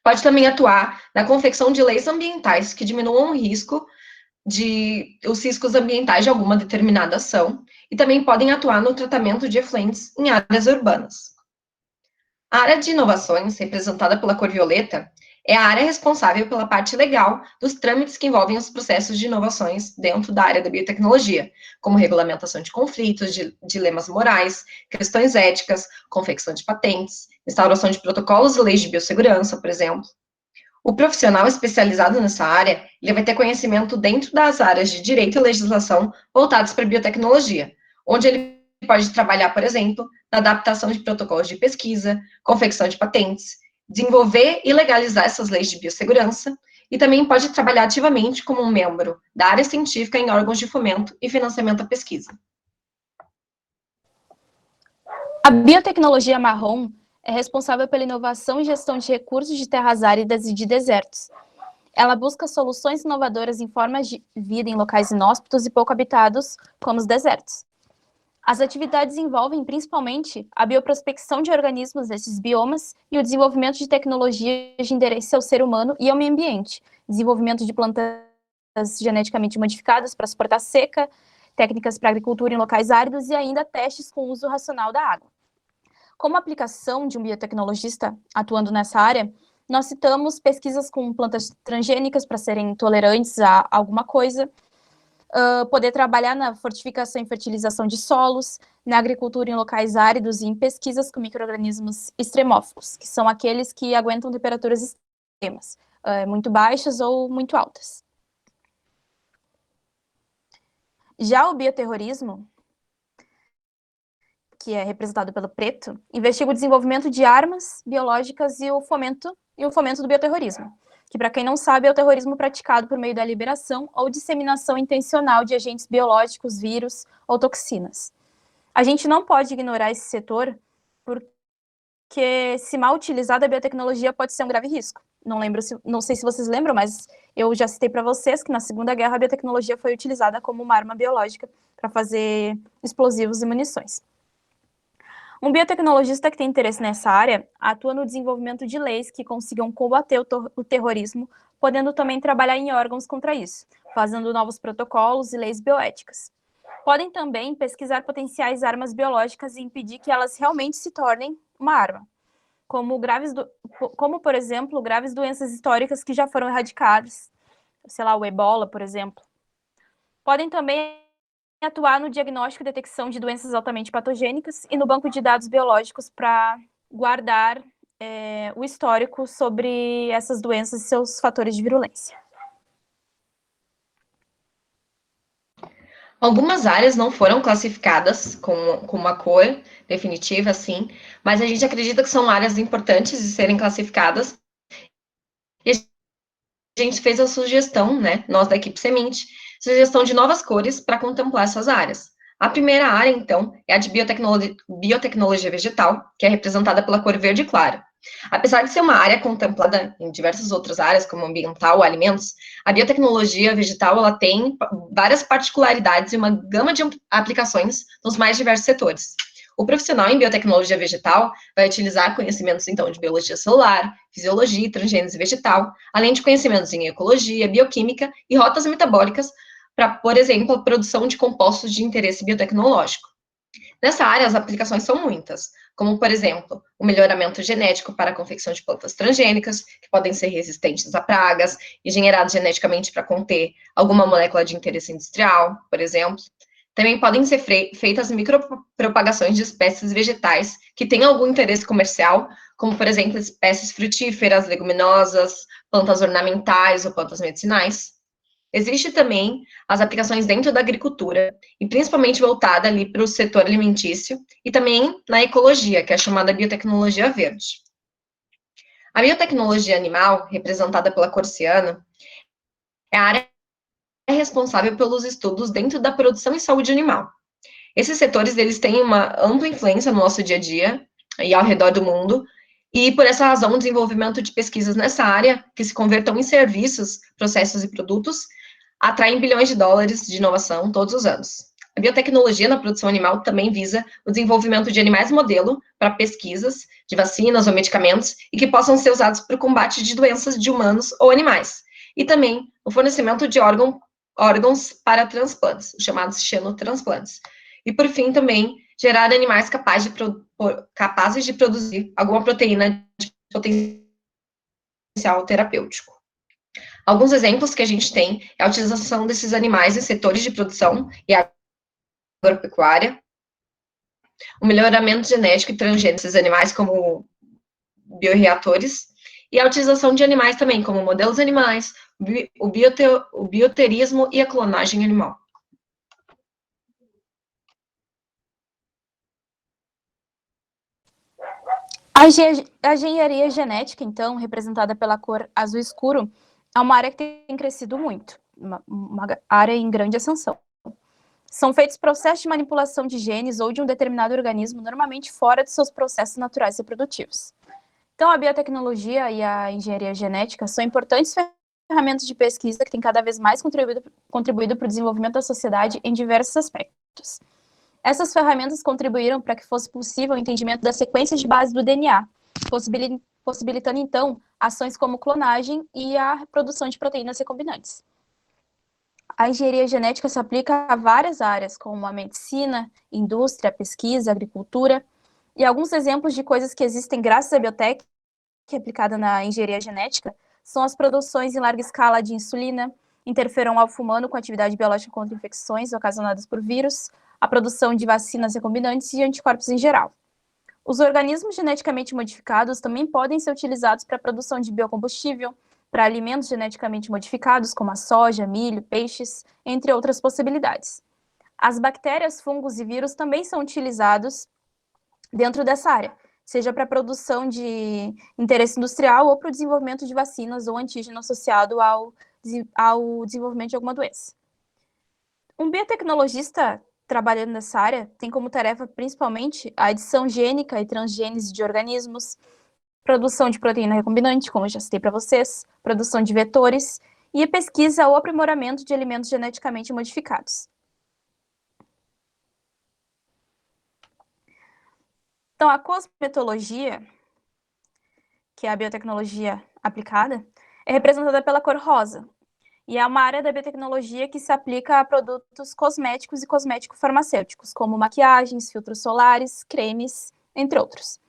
Pode também atuar na confecção de leis ambientais que diminuam os riscos ambientais de alguma determinada ação, e também podem atuar no tratamento de efluentes em áreas urbanas. A área de inovações, representada pela cor violeta, é a área responsável pela parte legal dos trâmites que envolvem os processos de inovações dentro da área da biotecnologia, como regulamentação de conflitos, dilemas morais, questões éticas, confecção de patentes, instauração de protocolos e leis de biossegurança, por exemplo. O profissional especializado nessa área, ele vai ter conhecimento dentro das áreas de direito e legislação voltadas para a biotecnologia, onde ele pode trabalhar, por exemplo, na adaptação de protocolos de pesquisa, confecção de patentes, desenvolver e legalizar essas leis de biossegurança, e também pode trabalhar ativamente como um membro da área científica em órgãos de fomento e financiamento à pesquisa. A biotecnologia marrom é responsável pela inovação e gestão de recursos de terras áridas e de desertos. Ela busca soluções inovadoras em formas de vida em locais inóspitos e pouco habitados, como os desertos. As atividades envolvem principalmente a bioprospecção de organismos desses biomas e o desenvolvimento de tecnologias de interesse ao ser humano e ao meio ambiente, desenvolvimento de plantas geneticamente modificadas para suportar seca, técnicas para agricultura em locais áridos e ainda testes com uso racional da água. Como aplicação de um biotecnologista atuando nessa área, nós citamos pesquisas com plantas transgênicas para serem tolerantes a alguma coisa, poder trabalhar na fortificação e fertilização de solos, na agricultura em locais áridos e em pesquisas com micro-organismos extremófilos, que são aqueles que aguentam temperaturas extremas, muito baixas ou muito altas. Já o bioterrorismo, que é representado pelo preto, investiga o desenvolvimento de armas biológicas e o fomento do bioterrorismo, que, para quem não sabe, é o terrorismo praticado por meio da liberação ou disseminação intencional de agentes biológicos, vírus ou toxinas. A gente não pode ignorar esse setor, porque, se mal utilizada, a biotecnologia pode ser um grave risco. Não sei se vocês lembram, mas eu já citei para vocês que na Segunda Guerra a biotecnologia foi utilizada como uma arma biológica para fazer explosivos e munições. Um biotecnologista que tem interesse nessa área atua no desenvolvimento de leis que consigam combater o terrorismo, podendo também trabalhar em órgãos contra isso, fazendo novos protocolos e leis bioéticas. Podem também pesquisar potenciais armas biológicas e impedir que elas realmente se tornem uma arma, como, por exemplo, graves doenças históricas que já foram erradicadas, sei lá, o ebola, por exemplo. Podem também atuar no diagnóstico e detecção de doenças altamente patogênicas e no banco de dados biológicos para guardar o histórico sobre essas doenças e seus fatores de virulência. Algumas áreas não foram classificadas com uma cor definitiva, assim, mas a gente acredita que são áreas importantes de serem classificadas. E a gente fez a sugestão, né, nós da equipe Semente, sugestão de novas cores para contemplar essas áreas. A primeira área, então, é a de biotecnologia vegetal, que é representada pela cor verde claro. Apesar de ser uma área contemplada em diversas outras áreas, como ambiental ou alimentos, a biotecnologia vegetal ela tem várias particularidades e uma gama de aplicações nos mais diversos setores. O profissional em biotecnologia vegetal vai utilizar conhecimentos, então, de biologia celular, fisiologia, transgênese vegetal, além de conhecimentos em ecologia, bioquímica e rotas metabólicas para, por exemplo, a produção de compostos de interesse biotecnológico. Nessa área, as aplicações são muitas, como, por exemplo, o melhoramento genético para a confecção de plantas transgênicas, que podem ser resistentes a pragas, e generadas geneticamente para conter alguma molécula de interesse industrial, por exemplo. Também podem ser feitas micropropagações de espécies vegetais que têm algum interesse comercial, como, por exemplo, espécies frutíferas, leguminosas, plantas ornamentais ou plantas medicinais. Existe também as aplicações dentro da agricultura, e principalmente voltada ali para o setor alimentício, e também na ecologia, que é a chamada biotecnologia verde. A biotecnologia animal, representada pela cor ciano, é a área responsável pelos estudos dentro da produção e saúde animal. Esses setores, eles têm uma ampla influência no nosso dia a dia e ao redor do mundo, e por essa razão o desenvolvimento de pesquisas nessa área, que se convertam em serviços, processos e produtos, atraem bilhões de dólares de inovação todos os anos. A biotecnologia na produção animal também visa o desenvolvimento de animais modelo para pesquisas de vacinas ou medicamentos e que possam ser usados para o combate de doenças de humanos ou animais. E também o fornecimento de órgãos para transplantes, os chamados xenotransplantes. E, por fim, também gerar animais capazes de produzir alguma proteína de potencial terapêutico. Alguns exemplos que a gente tem é a utilização desses animais em setores de produção e agropecuária, o melhoramento genético e transgênico desses animais como bioreatores, e a utilização de animais também, como modelos animais, o bioterismo e a clonagem animal. A engenharia genética, então, representada pela cor azul escuro, é uma área que tem crescido muito, uma área em grande ascensão. São feitos processos de manipulação de genes ou de um determinado organismo, normalmente fora de seus processos naturais reprodutivos. Então, a biotecnologia e a engenharia genética são importantes ferramentas de pesquisa que têm cada vez mais contribuído para o desenvolvimento da sociedade em diversos aspectos. Essas ferramentas contribuíram para que fosse possível o entendimento das sequências de base do DNA, possibilitando, então, ações como clonagem e a produção de proteínas recombinantes. A engenharia genética se aplica a várias áreas, como a medicina, indústria, pesquisa, agricultura, e alguns exemplos de coisas que existem graças à biotech, que é aplicada na engenharia genética, são as produções em larga escala de insulina, interferon alfa-humano com atividade biológica contra infecções ocasionadas por vírus, a produção de vacinas recombinantes e anticorpos em geral. Os organismos geneticamente modificados também podem ser utilizados para a produção de biocombustível, para alimentos geneticamente modificados, como a soja, milho, peixes, entre outras possibilidades. As bactérias, fungos e vírus também são utilizados dentro dessa área, seja para a produção de interesse industrial ou para o desenvolvimento de vacinas ou antígeno associado ao desenvolvimento de alguma doença. Um biotecnologista trabalhando nessa área tem como tarefa principalmente a edição gênica e transgênese de organismos, produção de proteína recombinante, como eu já citei para vocês, produção de vetores e a pesquisa ou aprimoramento de alimentos geneticamente modificados. Então, a cosmetologia, que é a biotecnologia aplicada, é representada pela cor rosa, e é uma área da biotecnologia que se aplica a produtos cosméticos e cosmético-farmacêuticos, como maquiagens, filtros solares, cremes, entre outros.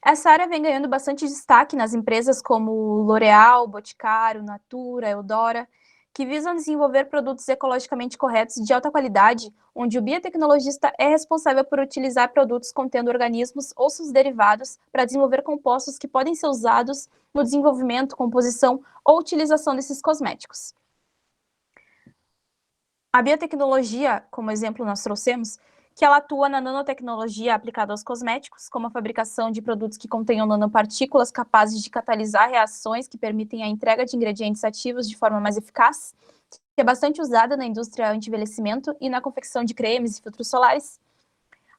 Essa área vem ganhando bastante destaque nas empresas como L'Oréal, Boticário, Natura, Eudora, que visam desenvolver produtos ecologicamente corretos e de alta qualidade, onde o biotecnologista é responsável por utilizar produtos contendo organismos ou seus derivados para desenvolver compostos que podem ser usados no desenvolvimento, composição ou utilização desses cosméticos. A biotecnologia, como exemplo nós trouxemos, que ela atua na nanotecnologia aplicada aos cosméticos, como a fabricação de produtos que contenham nanopartículas capazes de catalisar reações que permitem a entrega de ingredientes ativos de forma mais eficaz, que é bastante usada na indústria anti-envelhecimento e na confecção de cremes e filtros solares.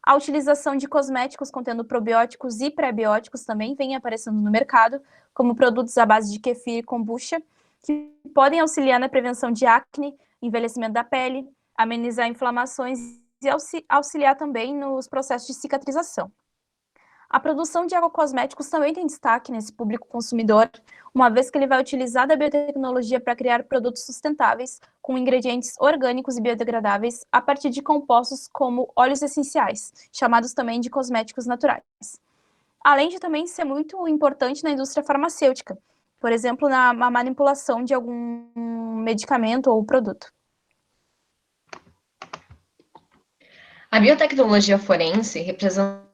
A utilização de cosméticos contendo probióticos e pré-bióticos também vem aparecendo no mercado, como produtos à base de kefir e kombucha, que podem auxiliar na prevenção de acne, envelhecimento da pele, amenizar inflamações e auxiliar também nos processos de cicatrização. A produção de agrocosméticos também tem destaque nesse público consumidor, uma vez que ele vai utilizar da biotecnologia para criar produtos sustentáveis com ingredientes orgânicos e biodegradáveis a partir de compostos como óleos essenciais, chamados também de cosméticos naturais. Além de também ser muito importante na indústria farmacêutica, por exemplo, na manipulação de algum medicamento ou produto. A biotecnologia forense, representando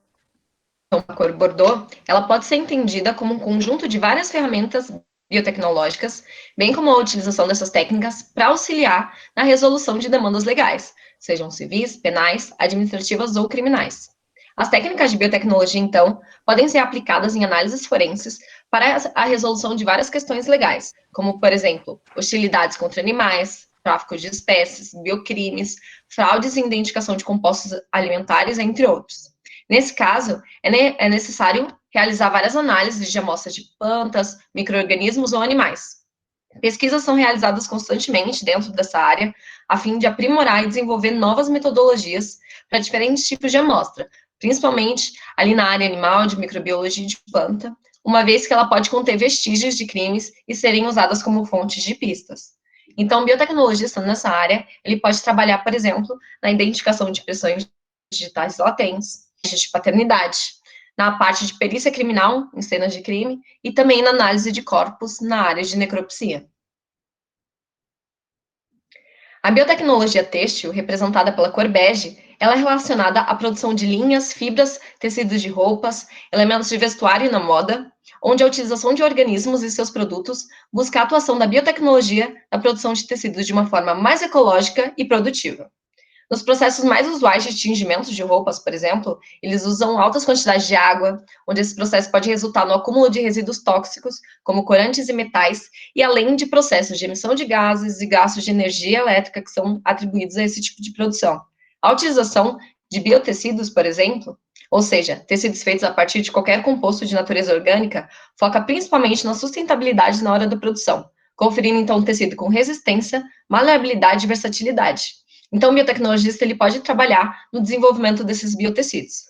a cor bordô, ela pode ser entendida como um conjunto de várias ferramentas biotecnológicas, bem como a utilização dessas técnicas para auxiliar na resolução de demandas legais, sejam civis, penais, administrativas ou criminais. As técnicas de biotecnologia, então, podem ser aplicadas em análises forenses para a resolução de várias questões legais, como, por exemplo, hostilidades contra animais, tráfico de espécies, biocrimes, fraudes e identificação de compostos alimentares, entre outros. Nesse caso, é necessário realizar várias análises de amostras de plantas, micro-organismos ou animais. Pesquisas são realizadas constantemente dentro dessa área, a fim de aprimorar e desenvolver novas metodologias para diferentes tipos de amostra, principalmente ali na área animal, de microbiologia de planta, uma vez que ela pode conter vestígios de crimes e serem usadas como fontes de pistas. Então, o biotecnologista nessa área, ele pode trabalhar, por exemplo, na identificação de impressões digitais latentes, de paternidade, na parte de perícia criminal, em cenas de crime, e também na análise de corpos na área de necropsia. A biotecnologia têxtil, representada pela cor bege, ela é relacionada à produção de linhas, fibras, tecidos de roupas, elementos de vestuário na moda, onde a utilização de organismos e seus produtos busca a atuação da biotecnologia na produção de tecidos de uma forma mais ecológica e produtiva. Nos processos mais usuais de tingimento de roupas, por exemplo, eles usam altas quantidades de água, onde esse processo pode resultar no acúmulo de resíduos tóxicos, como corantes e metais, e além de processos de emissão de gases e gastos de energia elétrica que são atribuídos a esse tipo de produção. A utilização de biotecidos, por exemplo, ou seja, tecidos feitos a partir de qualquer composto de natureza orgânica, foca principalmente na sustentabilidade na hora da produção, conferindo então um tecido com resistência, maleabilidade e versatilidade. Então, o biotecnologista ele pode trabalhar no desenvolvimento desses biotecidos.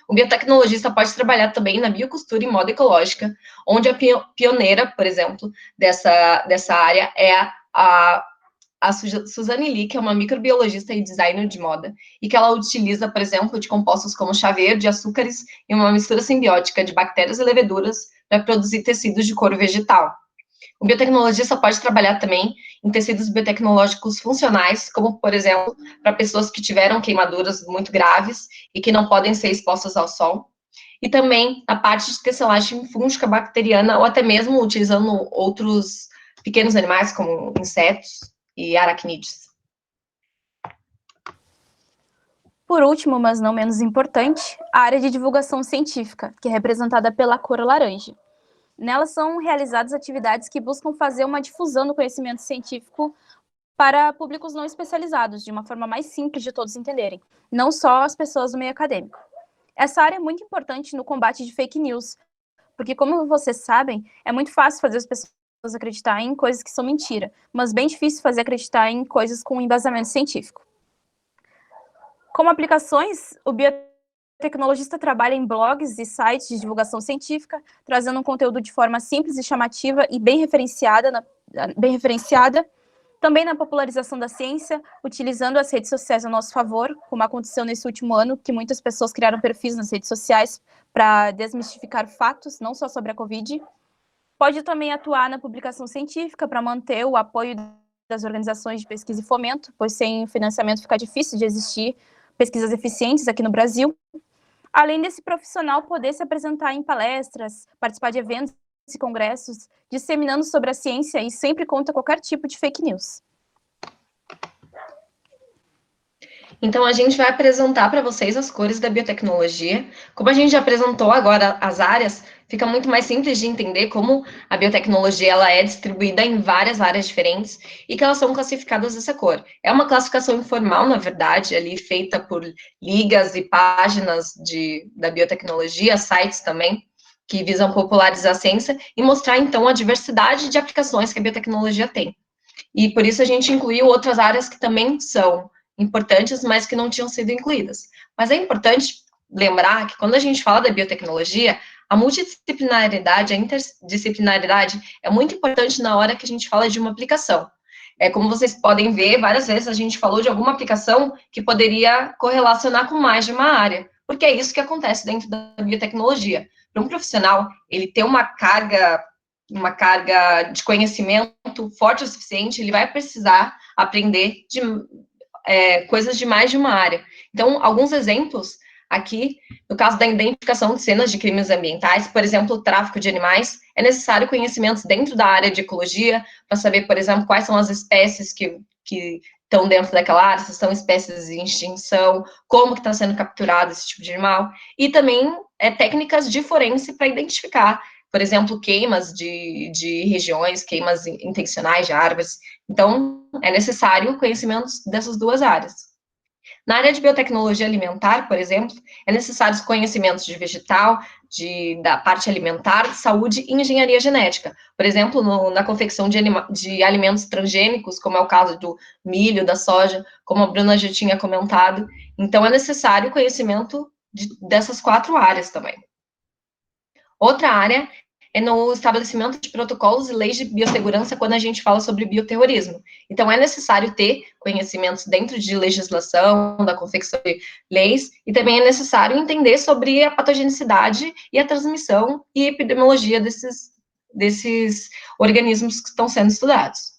O biotecnologista pode trabalhar também na biocostura em moda ecológica, onde a pioneira, por exemplo, dessa área é a Suzane Lee, que é uma microbiologista e designer de moda, e que ela utiliza, por exemplo, de compostos como chá verde, açúcares e uma mistura simbiótica de bactérias e leveduras para produzir tecidos de couro vegetal. O biotecnologista pode trabalhar também em tecidos biotecnológicos funcionais, como, por exemplo, para pessoas que tiveram queimaduras muito graves e que não podem ser expostas ao sol. E também a parte de tecelagem fúngica bacteriana, ou até mesmo utilizando outros pequenos animais, como insetos e aracnídeos. Por último, mas não menos importante, a área de divulgação científica, que é representada pela cor laranja. Nela são realizadas atividades que buscam fazer uma difusão do conhecimento científico para públicos não especializados, de uma forma mais simples de todos entenderem, não só as pessoas do meio acadêmico. Essa área é muito importante no combate de fake news, porque, como vocês sabem, é muito fácil fazer as pessoas acreditar em coisas que são mentira, mas bem difícil fazer acreditar em coisas com embasamento científico. Como aplicações, o biotecnologista trabalha em blogs e sites de divulgação científica, trazendo um conteúdo de forma simples e chamativa e bem referenciada, também na popularização da ciência, utilizando as redes sociais a nosso favor, como aconteceu nesse último ano, que muitas pessoas criaram perfis nas redes sociais para desmistificar fatos, não só sobre a Covid. Pode também atuar na publicação científica para manter o apoio das organizações de pesquisa e fomento, pois sem financiamento fica difícil de existir pesquisas eficientes aqui no Brasil. Além desse profissional poder se apresentar em palestras, participar de eventos e congressos, disseminando sobre a ciência e sempre contra qualquer tipo de fake news. Então, a gente vai apresentar para vocês as cores da biotecnologia. Como a gente já apresentou agora as áreas, fica muito mais simples de entender como a biotecnologia ela é distribuída em várias áreas diferentes e que elas são classificadas dessa cor. É uma classificação informal, na verdade, ali feita por ligas e páginas da biotecnologia, sites também, que visam popularizar a ciência e mostrar, então, a diversidade de aplicações que a biotecnologia tem. E por isso a gente incluiu outras áreas que também são importantes, mas que não tinham sido incluídas. Mas é importante lembrar que quando a gente fala da biotecnologia, a multidisciplinaridade, a interdisciplinaridade é muito importante na hora que a gente fala de uma aplicação. Como vocês podem ver, várias vezes a gente falou de alguma aplicação que poderia correlacionar com mais de uma área, porque é isso que acontece dentro da biotecnologia. Para um profissional, ele ter uma carga de conhecimento forte o suficiente, ele vai precisar aprender coisas de mais de uma área. Então, alguns exemplos aqui, no caso da identificação de cenas de crimes ambientais, por exemplo, o tráfico de animais, é necessário conhecimentos dentro da área de ecologia, para saber, por exemplo, quais são as espécies que estão dentro daquela área, se são espécies em extinção, como que está sendo capturado esse tipo de animal, e também técnicas de forense para identificar, por exemplo, queimas de regiões, queimas intencionais de árvores. Então, é necessário conhecimentos dessas duas áreas. Na área de biotecnologia alimentar, por exemplo, é necessário conhecimentos de vegetal, da parte alimentar, de saúde e engenharia genética. Por exemplo, na confecção de alimentos transgênicos, como é o caso do milho, da soja, como a Bruna já tinha comentado. Então, é necessário conhecimento dessas 4 áreas também. Outra área é no estabelecimento de protocolos e leis de biossegurança quando a gente fala sobre bioterrorismo. Então, é necessário ter conhecimentos dentro de legislação, da confecção de leis, e também é necessário entender sobre a patogenicidade e a transmissão e epidemiologia desses organismos que estão sendo estudados.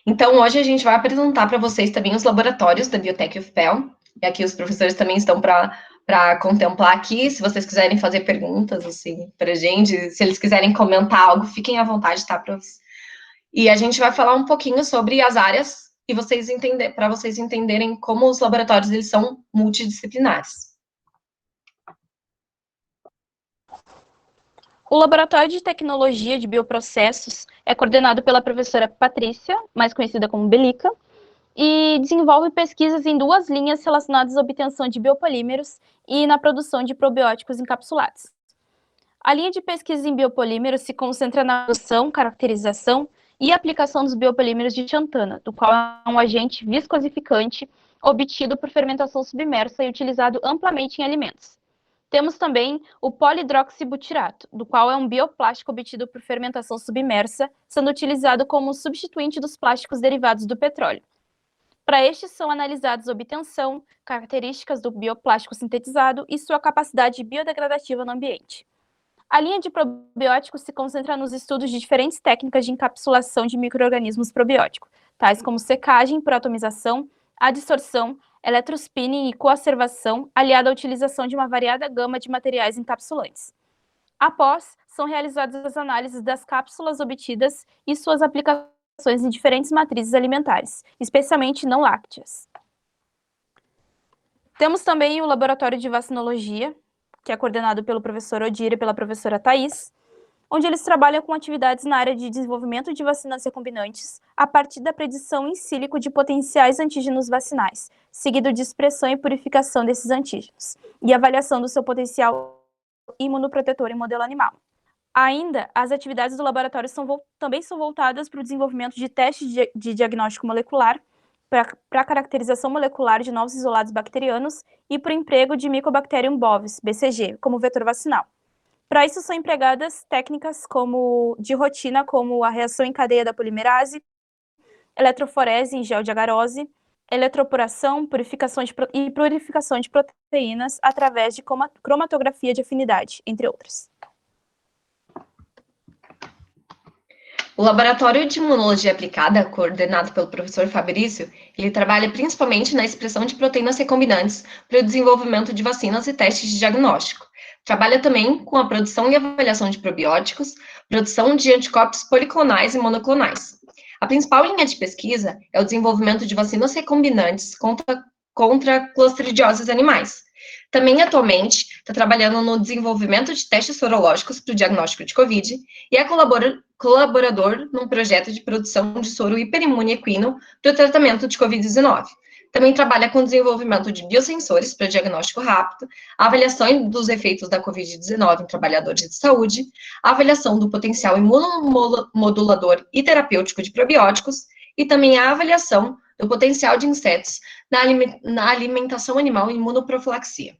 Então, hoje a gente vai apresentar para vocês também os laboratórios da Biotech UFPEL, e aqui os professores também estão para contemplar aqui, se vocês quiserem fazer perguntas, assim, para a gente, se eles quiserem comentar algo, fiquem à vontade, tá, professor? E a gente vai falar um pouquinho sobre as áreas, e para vocês entenderem como os laboratórios, eles são multidisciplinares. O Laboratório de Tecnologia de Bioprocessos é coordenado pela professora Patrícia, mais conhecida como Belica, e desenvolve pesquisas em 2 linhas relacionadas à obtenção de biopolímeros e na produção de probióticos encapsulados. A linha de pesquisa em biopolímeros se concentra na produção, caracterização e a aplicação dos biopolímeros de xantana, do qual é um agente viscosificante obtido por fermentação submersa e utilizado amplamente em alimentos. Temos também o polidroxibutirato, do qual é um bioplástico obtido por fermentação submersa, sendo utilizado como substituinte dos plásticos derivados do petróleo. Para estes são analisados a obtenção, características do bioplástico sintetizado e sua capacidade biodegradativa no ambiente. A linha de probióticos se concentra nos estudos de diferentes técnicas de encapsulação de micro-organismos probióticos, tais como secagem por atomização, adsorção, eletrospinning e coacervação, aliada à utilização de uma variada gama de materiais encapsulantes. Após, são realizadas as análises das cápsulas obtidas e suas aplicações em diferentes matrizes alimentares, especialmente não lácteas. Temos também o laboratório de vacinologia, que é coordenado pelo professor Odir e pela professora Thais, onde eles trabalham com atividades na área de desenvolvimento de vacinas recombinantes a partir da predição in silico de potenciais antígenos vacinais, seguido de expressão e purificação desses antígenos, e avaliação do seu potencial imunoprotetor em modelo animal. Ainda, as atividades do laboratório também são voltadas para o desenvolvimento de testes de diagnóstico molecular, para a caracterização molecular de novos isolados bacterianos e para o emprego de Mycobacterium bovis, BCG, como vetor vacinal. Para isso são empregadas técnicas de rotina, como a reação em cadeia da polimerase, eletroforese em gel de agarose, eletroporação, purificação de proteínas através de cromatografia de afinidade, entre outras. O Laboratório de Imunologia Aplicada, coordenado pelo professor Fabrício, ele trabalha principalmente na expressão de proteínas recombinantes para o desenvolvimento de vacinas e testes de diagnóstico. Trabalha também com a produção e avaliação de probióticos, produção de anticorpos policlonais e monoclonais. A principal linha de pesquisa é o desenvolvimento de vacinas recombinantes contra clostridioses animais. Também, atualmente, está trabalhando no desenvolvimento de testes sorológicos para o diagnóstico de Covid e é colaborador num projeto de produção de soro hiperimune equino para o tratamento de Covid-19. Também trabalha com o desenvolvimento de biosensores para diagnóstico rápido, a avaliação dos efeitos da Covid-19 em trabalhadores de saúde, a avaliação do potencial imunomodulador e terapêutico de probióticos e também a avaliação do potencial de insetos na alimentação animal e imunoprofilaxia.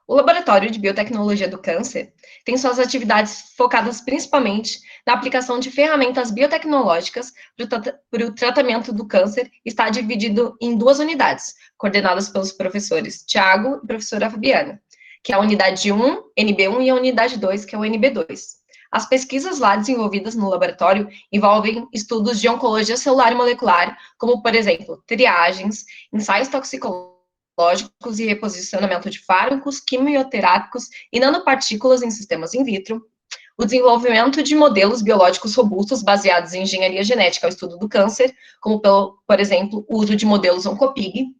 O Laboratório de Biotecnologia do Câncer tem suas atividades focadas principalmente na aplicação de ferramentas biotecnológicas para o tratamento do câncer e está dividido em 2 unidades, coordenadas pelos professores Tiago e professora Fabiana, que é a unidade 1, NB1, e a unidade 2, que é o NB2. As pesquisas lá desenvolvidas no laboratório envolvem estudos de oncologia celular e molecular, como, por exemplo, triagens, ensaios toxicológicos e reposicionamento de fármacos, quimioterápicos e nanopartículas em sistemas in vitro, o desenvolvimento de modelos biológicos robustos baseados em engenharia genética ao estudo do câncer, como, por exemplo, o uso de modelos Oncopig,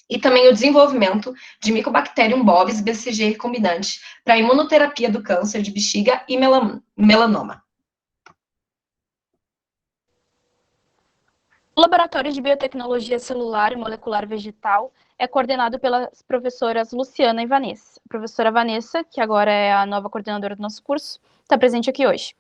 e também o desenvolvimento de Mycobacterium bovis BCG recombinante para a imunoterapia do câncer de bexiga e melanoma. O Laboratório de Biotecnologia Celular e Molecular Vegetal é coordenado pelas professoras Luciana e Vanessa. A professora Vanessa, que agora é a nova coordenadora do nosso curso, está presente aqui hoje.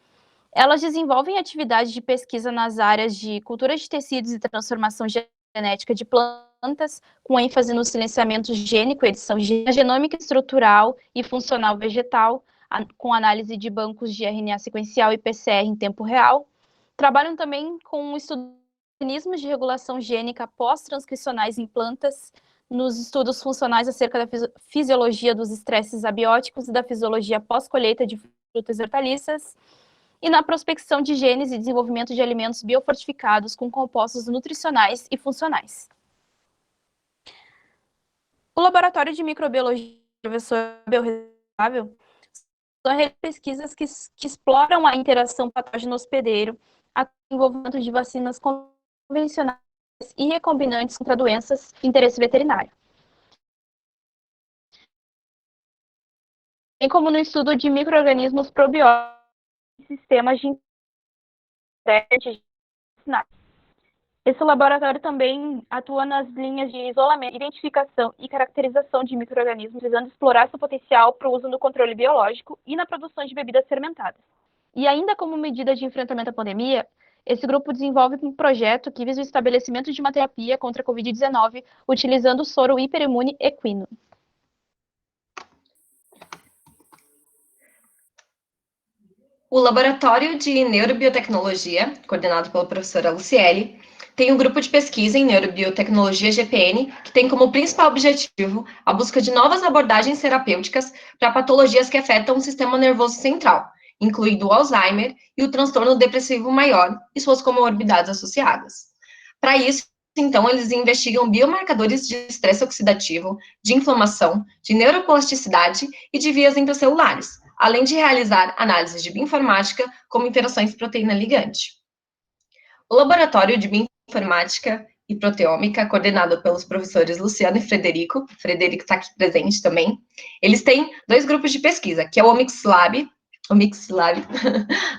Elas desenvolvem atividades de pesquisa nas áreas de cultura de tecidos e transformação genética de plantas, com ênfase no silenciamento gênico, edição genômica estrutural e funcional vegetal, com análise de bancos de RNA sequencial e PCR em tempo real. Trabalham também com o estudo de mecanismos de regulação gênica pós-transcricionais em plantas, nos estudos funcionais acerca da fisiologia dos estresses abióticos e da fisiologia pós-colheita de frutas e hortaliças, e na prospecção de genes e desenvolvimento de alimentos biofortificados com compostos nutricionais e funcionais. O Laboratório de Microbiologia do professor Abel são pesquisas que exploram a interação patógeno-hospedeiro, o desenvolvimento de vacinas convencionais e recombinantes contra doenças de interesse veterinário. Bem como no estudo de micro-organismos probióticos e sistemas de interação. Esse laboratório também atua nas linhas de isolamento, identificação e caracterização de micro-organismos, visando explorar seu potencial para o uso no controle biológico e na produção de bebidas fermentadas. E ainda como medida de enfrentamento à pandemia, Esse grupo desenvolve um projeto que visa o estabelecimento de uma terapia contra a Covid-19 utilizando o soro hiperimune equino. O Laboratório de Neurobiotecnologia, coordenado pela professora Luciele, tem um grupo de pesquisa em neurobiotecnologia GPN, que tem como principal objetivo a busca de novas abordagens terapêuticas para patologias que afetam o sistema nervoso central, incluindo o Alzheimer e o transtorno depressivo maior e suas comorbidades associadas. Para isso, então, eles investigam biomarcadores de estresse oxidativo, de inflamação, de neuroplasticidade e de vias intracelulares, além de realizar análises de bioinformática como interações proteína-ligante. O Laboratório de Bioinformática e Proteômica, coordenado pelos professores Luciano e Frederico está aqui presente também, eles têm 2 grupos de pesquisa, que é o Omics Lab,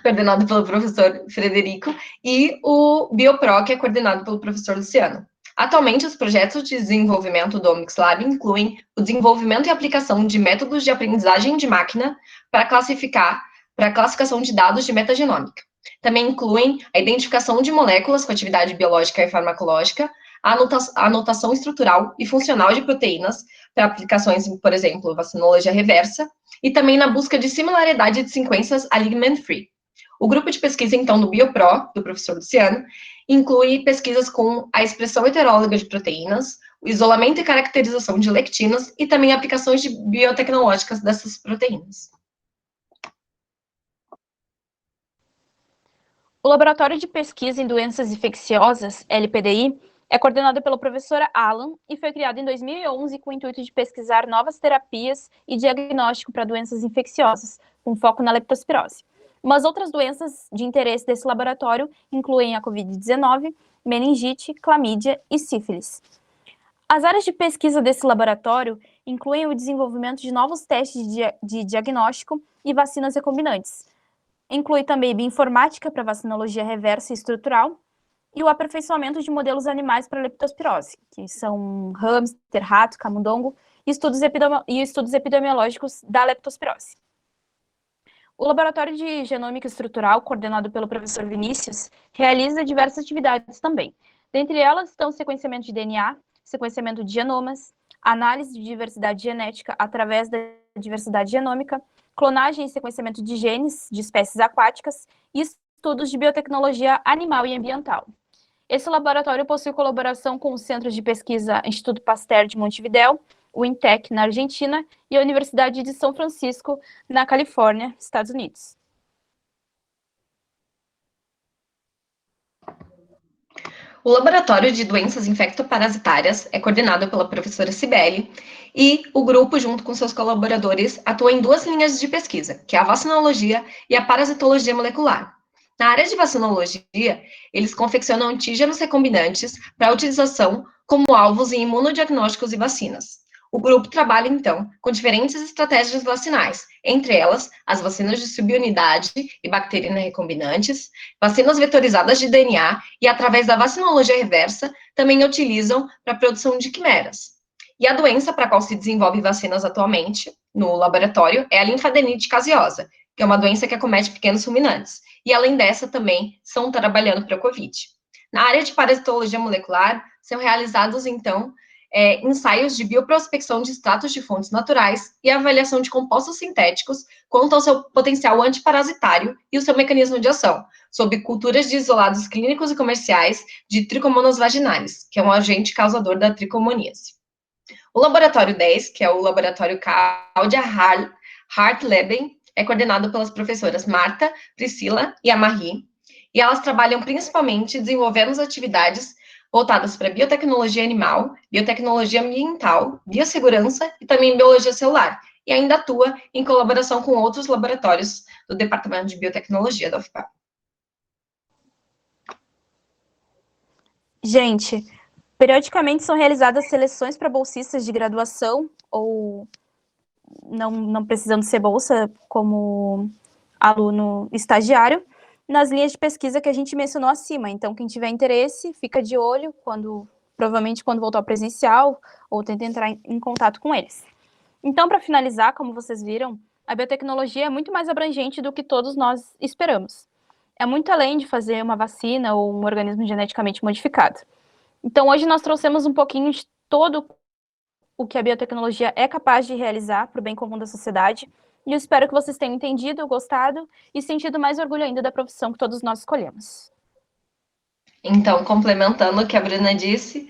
coordenado pelo professor Frederico, e o BioPro, que é coordenado pelo professor Luciano. Atualmente, os projetos de desenvolvimento do Omics Lab incluem o desenvolvimento e aplicação de métodos de aprendizagem de máquina para classificação de dados de metagenômica. Também incluem a identificação de moléculas com atividade biológica e farmacológica, a anotação estrutural e funcional de proteínas para aplicações em, por exemplo, vacinologia reversa, e também na busca de similaridade de sequências a ligament-free. O grupo de pesquisa, então, do BioPro, do professor Luciano, inclui pesquisas com a expressão heteróloga de proteínas, o isolamento e caracterização de lectinas e também aplicações de biotecnológicas dessas proteínas. O Laboratório de Pesquisa em Doenças Infecciosas, LPDI, é coordenado pela professora Alan e foi criado em 2011 com o intuito de pesquisar novas terapias e diagnóstico para doenças infecciosas, com foco na leptospirose. Mas outras doenças de interesse desse laboratório incluem a Covid-19, meningite, clamídia e sífilis. As áreas de pesquisa desse laboratório incluem o desenvolvimento de novos testes de diagnóstico e vacinas recombinantes. Inclui também bioinformática para vacinologia reversa e estrutural e o aperfeiçoamento de modelos animais para leptospirose, que são hamster, rato, camundongo e estudos epidemiológicos da leptospirose. O Laboratório de Genômica Estrutural, coordenado pelo professor Vinícius, realiza diversas atividades também. Dentre elas estão o sequenciamento de DNA, sequenciamento de genomas, análise de diversidade genética através da diversidade genômica, clonagem e sequenciamento de genes de espécies aquáticas e estudos de biotecnologia animal e ambiental. Esse laboratório possui colaboração com os centros de pesquisa Instituto Pasteur de Montevidéu, o INTEC, na Argentina, e a Universidade de São Francisco, na Califórnia, Estados Unidos. O Laboratório de Doenças Infectoparasitárias é coordenado pela professora Cibele e o grupo, junto com seus colaboradores, atua em 2 linhas de pesquisa, que é a vacinologia e a parasitologia molecular. Na área de vacinologia, eles confeccionam antígenos recombinantes para utilização como alvos em imunodiagnósticos e vacinas. O grupo trabalha, então, com diferentes estratégias vacinais, entre elas as vacinas de subunidade e bacteriana recombinantes, vacinas vetorizadas de DNA e, através da vacinologia reversa, também utilizam para a produção de quimeras. E a doença para a qual se desenvolve vacinas atualmente no laboratório é a linfadenite caseosa, que é uma doença que acomete pequenos ruminantes. E, além dessa, também estão trabalhando para a COVID. Na área de parasitologia molecular, são realizados, então, ensaios de bioprospecção de extratos de fontes naturais e avaliação de compostos sintéticos quanto ao seu potencial antiparasitário e o seu mecanismo de ação, sob culturas de isolados clínicos e comerciais de Trichomonas vaginalis, que é um agente causador da tricomoníase. O Laboratório 10, que é o Laboratório Cláudia Hartleben, é coordenado pelas professoras Marta, Priscila e Amarie, e elas trabalham principalmente desenvolvendo as atividades voltadas para biotecnologia animal, biotecnologia ambiental, biossegurança e também biologia celular, e ainda atua em colaboração com outros laboratórios do Departamento de Biotecnologia da UFPA. Gente, periodicamente são realizadas seleções para bolsistas de graduação ou não precisando ser bolsa como aluno estagiário, nas linhas de pesquisa que a gente mencionou acima. Então, quem tiver interesse, fica de olho provavelmente quando voltar ao presencial, ou tenta entrar em contato com eles. Então, para finalizar, como vocês viram, a biotecnologia é muito mais abrangente do que todos nós esperamos. é muito além de fazer uma vacina ou um organismo geneticamente modificado. Então, hoje nós trouxemos um pouquinho de todo o que a biotecnologia é capaz de realizar para o bem comum da sociedade, e eu espero que vocês tenham entendido, gostado e sentido mais orgulho ainda da profissão que todos nós escolhemos. Então, complementando o que a Bruna disse,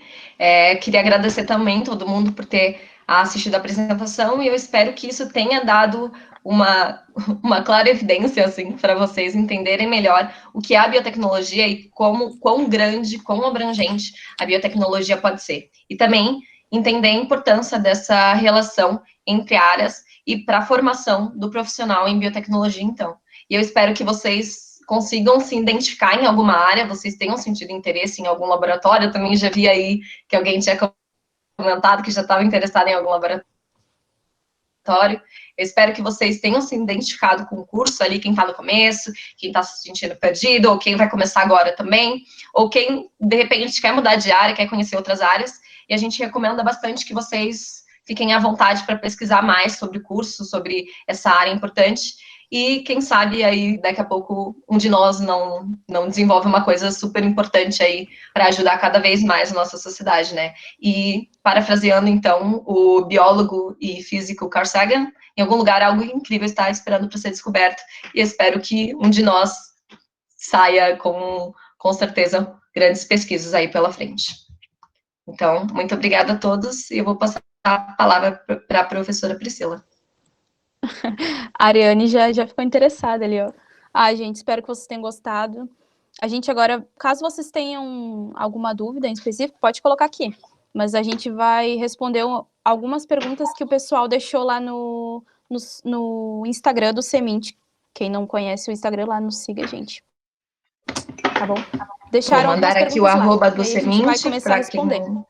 queria agradecer também todo mundo por ter assistido a apresentação, e eu espero que isso tenha dado uma clara evidência, assim, para vocês entenderem melhor o que é a biotecnologia e quão grande, quão abrangente a biotecnologia pode ser. E também entender a importância dessa relação entre áreas e para a formação do profissional em biotecnologia, então. E eu espero que vocês consigam se identificar em alguma área, vocês tenham sentido interesse em algum laboratório. Eu também já vi aí que alguém tinha comentado que já estava interessado em algum laboratório. Eu espero que vocês tenham se identificado com o curso ali, quem está no começo, quem está se sentindo perdido, ou quem vai começar agora também, ou quem, de repente, quer mudar de área, quer conhecer outras áreas, e a gente recomenda bastante que vocês fiquem à vontade para pesquisar mais sobre o curso, sobre essa área importante, e quem sabe aí, daqui a pouco, um de nós não desenvolve uma coisa super importante aí para ajudar cada vez mais a nossa sociedade, né? E, parafraseando, então, o biólogo e físico Carl Sagan, em algum lugar algo incrível está esperando para ser descoberto, e espero que um de nós saia com certeza, grandes pesquisas aí pela frente. Então, muito obrigada a todos, e eu vou passar a palavra para a professora Priscila. A Ariane já ficou interessada ali, ó. Gente, espero que vocês tenham gostado. A gente agora, caso vocês tenham alguma dúvida em específico, pode colocar aqui. Mas a gente vai responder algumas perguntas que o pessoal deixou lá no Instagram do Seminte. Quem não conhece o Instagram lá, nos siga, gente. Tá bom? Deixaram Vou mandar aqui o arroba do Seminte para quem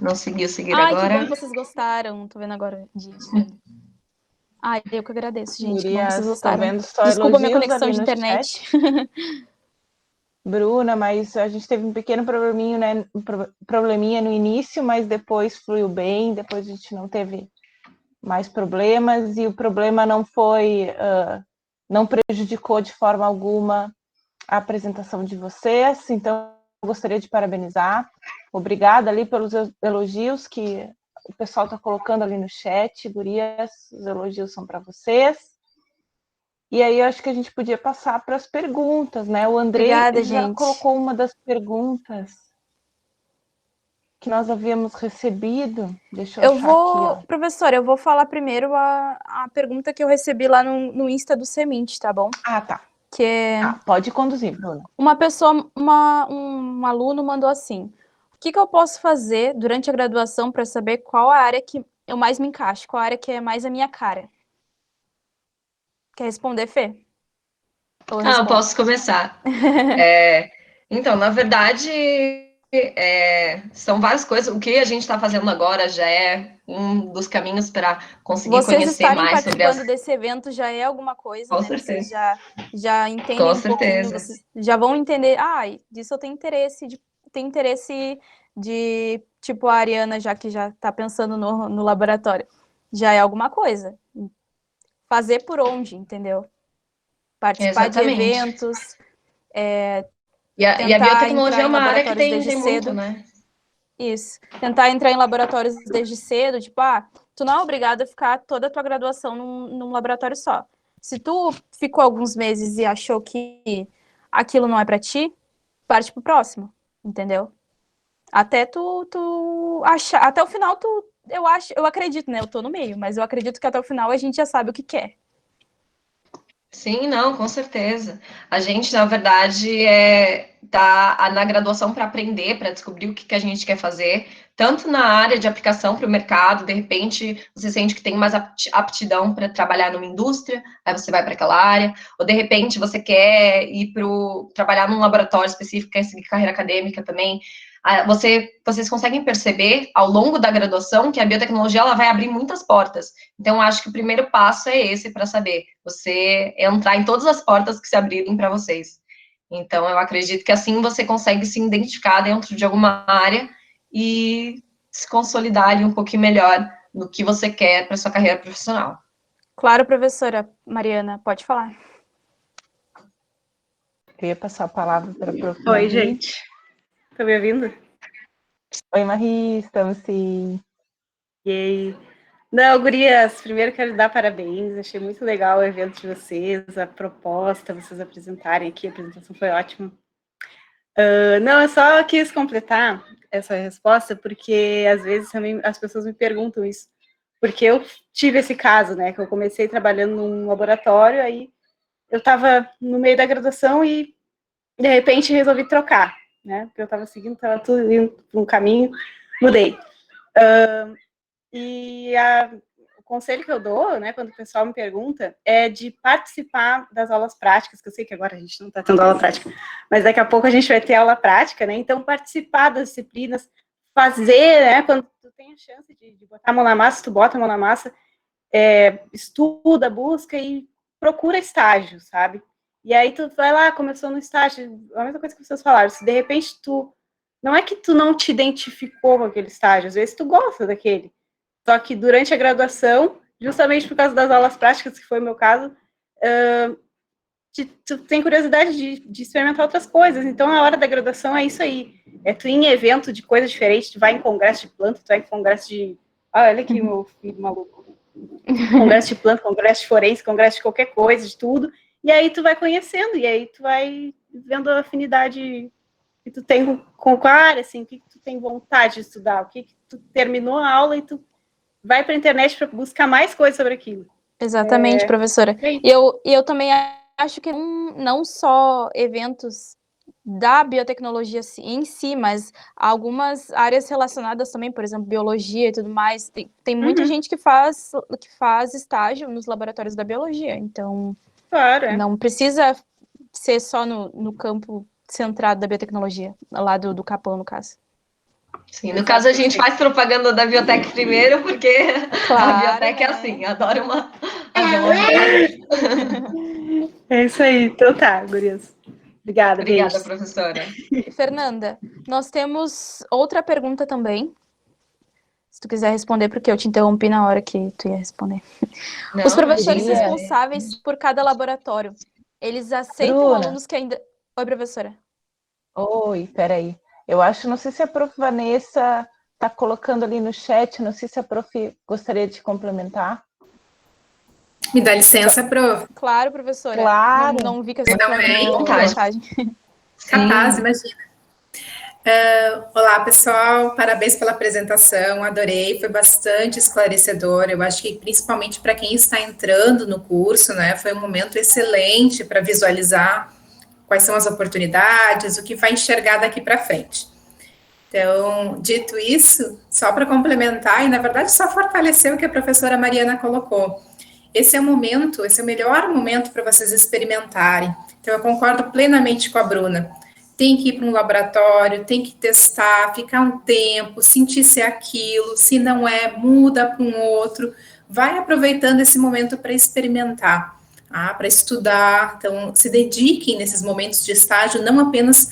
não seguiu seguir agora. Que bom que vocês gostaram. Tô vendo agora, digitando. Eu que agradeço, gente. Que bom que vocês gostaram. Desculpa minha conexão de internet. Bruna, mas a gente teve um pequeno probleminha no início, mas depois fluiu bem, depois a gente não teve mais problemas, e o problema não prejudicou de forma alguma a apresentação de vocês, então eu gostaria de parabenizar. Obrigada ali pelos elogios que o pessoal está colocando ali no chat, gurias, os elogios são para vocês. E aí eu acho que a gente podia passar para as perguntas, né? O Andrei já colocou uma das perguntas que nós havíamos recebido. Deixa eu achar aqui, ó. Professora, eu vou falar primeiro a pergunta que eu recebi lá no Insta do Seminte, tá bom? Tá. Que pode conduzir, Bruna. Uma pessoa, um aluno mandou assim: o que eu posso fazer durante a graduação para saber qual a área que eu mais me encaixo, qual a área que é mais a minha cara? Quer responder, Fê? Eu posso começar. Então, na verdade, são várias coisas. O que a gente está fazendo agora já é um dos caminhos para conseguir conhecer mais sobre participando desse evento já é alguma coisa, Com né? certeza. Vocês já entendem Com um pouquinho, certeza. vocês já vão entender, disso eu tenho interesse, de tipo a Ariana, já que já está pensando no laboratório. Já é alguma coisa. Fazer por onde, entendeu? Participar de eventos. E a biotecnologia é uma área que tem muito, né? Isso. Tentar entrar em laboratórios desde cedo, tipo, tu não é obrigado a ficar toda a tua graduação num laboratório só. Se tu ficou alguns meses e achou que aquilo não é para ti, parte pro próximo, entendeu? Até tu achar, até o final eu acredito, né? Eu tô no meio, mas eu acredito que até o final a gente já sabe o que quer. Sim, não, com certeza. A gente, na verdade, tá na graduação para aprender, para descobrir o que a gente quer fazer, tanto na área de aplicação para o mercado, de repente você sente que tem mais aptidão para trabalhar numa indústria, aí você vai para aquela área, ou de repente você quer ir trabalhar num laboratório específico, quer seguir carreira acadêmica também. Vocês conseguem perceber ao longo da graduação que a biotecnologia ela vai abrir muitas portas. Então, acho que o primeiro passo é esse para saber, você entrar em todas as portas que se abrirem para vocês. Então, eu acredito que assim você consegue se identificar dentro de alguma área e se consolidar ali um pouquinho melhor no que você quer para sua carreira profissional. Claro, professora Mariana, pode falar. Eu ia passar a palavra para a prof. Oi, Marie. gente. Tá me ouvindo? Oi, Marie, estamos sim. E aí? Não, gurias, primeiro quero dar parabéns. Achei muito legal o evento de vocês, a proposta, vocês apresentarem aqui, a apresentação foi ótima. Não, eu só quis completar essa resposta, porque às vezes também as pessoas me perguntam isso. Porque eu tive esse caso, né? Que eu comecei trabalhando num laboratório, aí eu estava no meio da graduação e de repente resolvi trocar, né? Porque eu estava seguindo, estava tudo indo por um caminho, mudei. O conselho que eu dou, né, quando o pessoal me pergunta, é de participar das aulas práticas, que eu sei que agora a gente não está tendo aula prática, mas daqui a pouco a gente vai ter aula prática, né? Então, participar das disciplinas, fazer, né? Quando tu tem a chance de botar a mão na massa, tu bota a mão na massa, estuda, busca e procura estágio, sabe? E aí tu vai lá, começou no estágio, a mesma coisa que vocês falaram, se de repente não é que tu não te identificou com aquele estágio, às vezes tu gosta daquele, só que durante a graduação, justamente por causa das aulas práticas, que foi o meu caso, tu tem curiosidade de experimentar outras coisas, então na hora da graduação é isso aí, tu ir em evento de coisas diferentes, tu vai em congresso de planta, tu vai em congresso de... olha aqui meu filho maluco. Congresso de planta, congresso de forense, congresso de qualquer coisa, de tudo, e aí tu vai conhecendo, e aí tu vai vendo a afinidade que tu tem com a área, assim, o que tu tem vontade de estudar, o que tu terminou a aula e tu vai para a internet para buscar mais coisas sobre aquilo. Exatamente, professora. E eu também acho que não só eventos da biotecnologia em si, mas algumas áreas relacionadas também, por exemplo, biologia e tudo mais. Tem muita gente que faz estágio nos laboratórios da biologia, então claro, não precisa ser só no campo centrado da biotecnologia, lá do Capão, no caso. Sim, no caso a gente faz propaganda da Biotec primeiro, porque claro, a Biotec é assim, adora uma... É isso aí, então tá, gurias. Obrigada, Obrigada, professora. Fernanda, nós temos outra pergunta também. Se tu quiser responder, porque eu te interrompi na hora que tu ia responder. Não, os professores responsáveis por cada laboratório, eles aceitam Bruna. alunos que ainda... Oi, professora. Oi, peraí. Eu acho, não sei se a prof. Vanessa está colocando ali no chat, não sei se a prof. Gostaria de complementar. Me dá licença, prof. Claro, professora. Claro. Não vi que você mandou mensagem. Capaz, imagina. Olá, pessoal. Parabéns pela apresentação. Adorei, foi bastante esclarecedor. Eu acho que principalmente para quem está entrando no curso, né, foi um momento excelente para visualizar quais são as oportunidades, o que vai enxergar daqui para frente. Então, dito isso, só para complementar, e na verdade só fortalecer o que a professora Mariana colocou. Esse é o momento, esse é o melhor momento para vocês experimentarem. Então, eu concordo plenamente com a Bruna. Tem que ir para um laboratório, tem que testar, ficar um tempo, sentir se é aquilo, se não é, muda para um outro. Vai aproveitando esse momento para experimentar, para estudar. Então, se dediquem nesses momentos de estágio, não apenas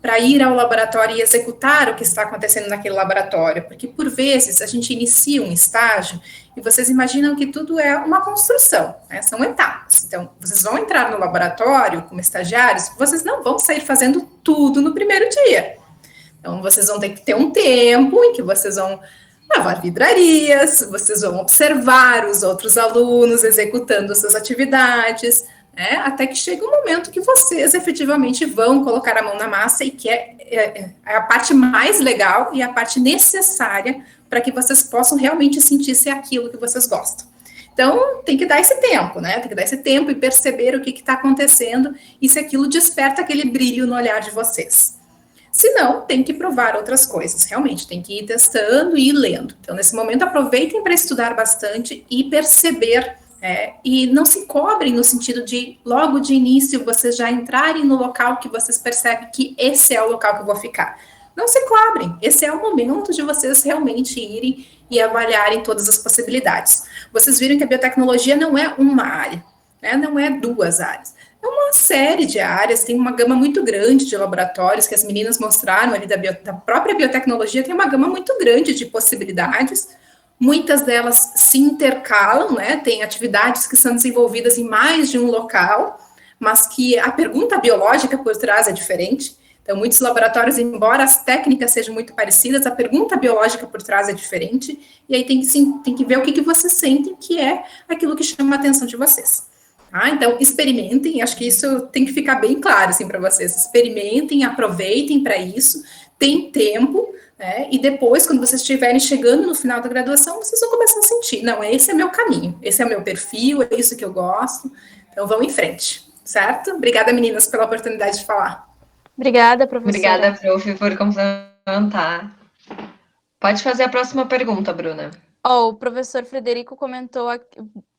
para ir ao laboratório e executar o que está acontecendo naquele laboratório, porque por vezes a gente inicia um estágio e vocês imaginam que tudo é uma construção, né? São etapas. Então, vocês vão entrar no laboratório como estagiários, vocês não vão sair fazendo tudo no primeiro dia. Então, vocês vão ter que ter um tempo em que vocês vão lavar vidrarias, vocês vão observar os outros alunos executando suas atividades, até que chega um momento que vocês efetivamente vão colocar a mão na massa e que é a parte mais legal e a parte necessária para que vocês possam realmente sentir se é aquilo que vocês gostam. Então, tem que dar esse tempo, né? Tem que dar esse tempo e perceber o que está acontecendo e se aquilo desperta aquele brilho no olhar de vocês. Se não, tem que provar outras coisas, realmente, tem que ir testando e ir lendo. Então, nesse momento, aproveitem para estudar bastante e perceber. E não se cobrem no sentido de, logo de início, vocês já entrarem no local que vocês percebem que esse é o local que eu vou ficar. Não se cobrem, esse é o momento de vocês realmente irem e avaliarem todas as possibilidades. Vocês viram que a biotecnologia não é uma área, não é duas áreas. É uma série de áreas, tem uma gama muito grande de laboratórios que as meninas mostraram ali da própria biotecnologia, tem uma gama muito grande de possibilidades. Muitas delas se intercalam, tem atividades que são desenvolvidas em mais de um local, mas que a pergunta biológica por trás é diferente. Então, muitos laboratórios, embora as técnicas sejam muito parecidas, a pergunta biológica por trás é diferente, e aí tem que ver o que vocês sentem que é aquilo que chama a atenção de vocês. Tá? Então, experimentem, acho que isso tem que ficar bem claro assim, para vocês. Experimentem, aproveitem para isso, tem tempo, né? E depois, quando vocês estiverem chegando no final da graduação, vocês vão começar a sentir, não, esse é meu caminho, esse é meu perfil, é isso que eu gosto, então vão em frente, certo? Obrigada, meninas, pela oportunidade de falar. Obrigada, professora. Obrigada, prof, por complementar. Pode fazer a próxima pergunta, Bruna. O professor Frederico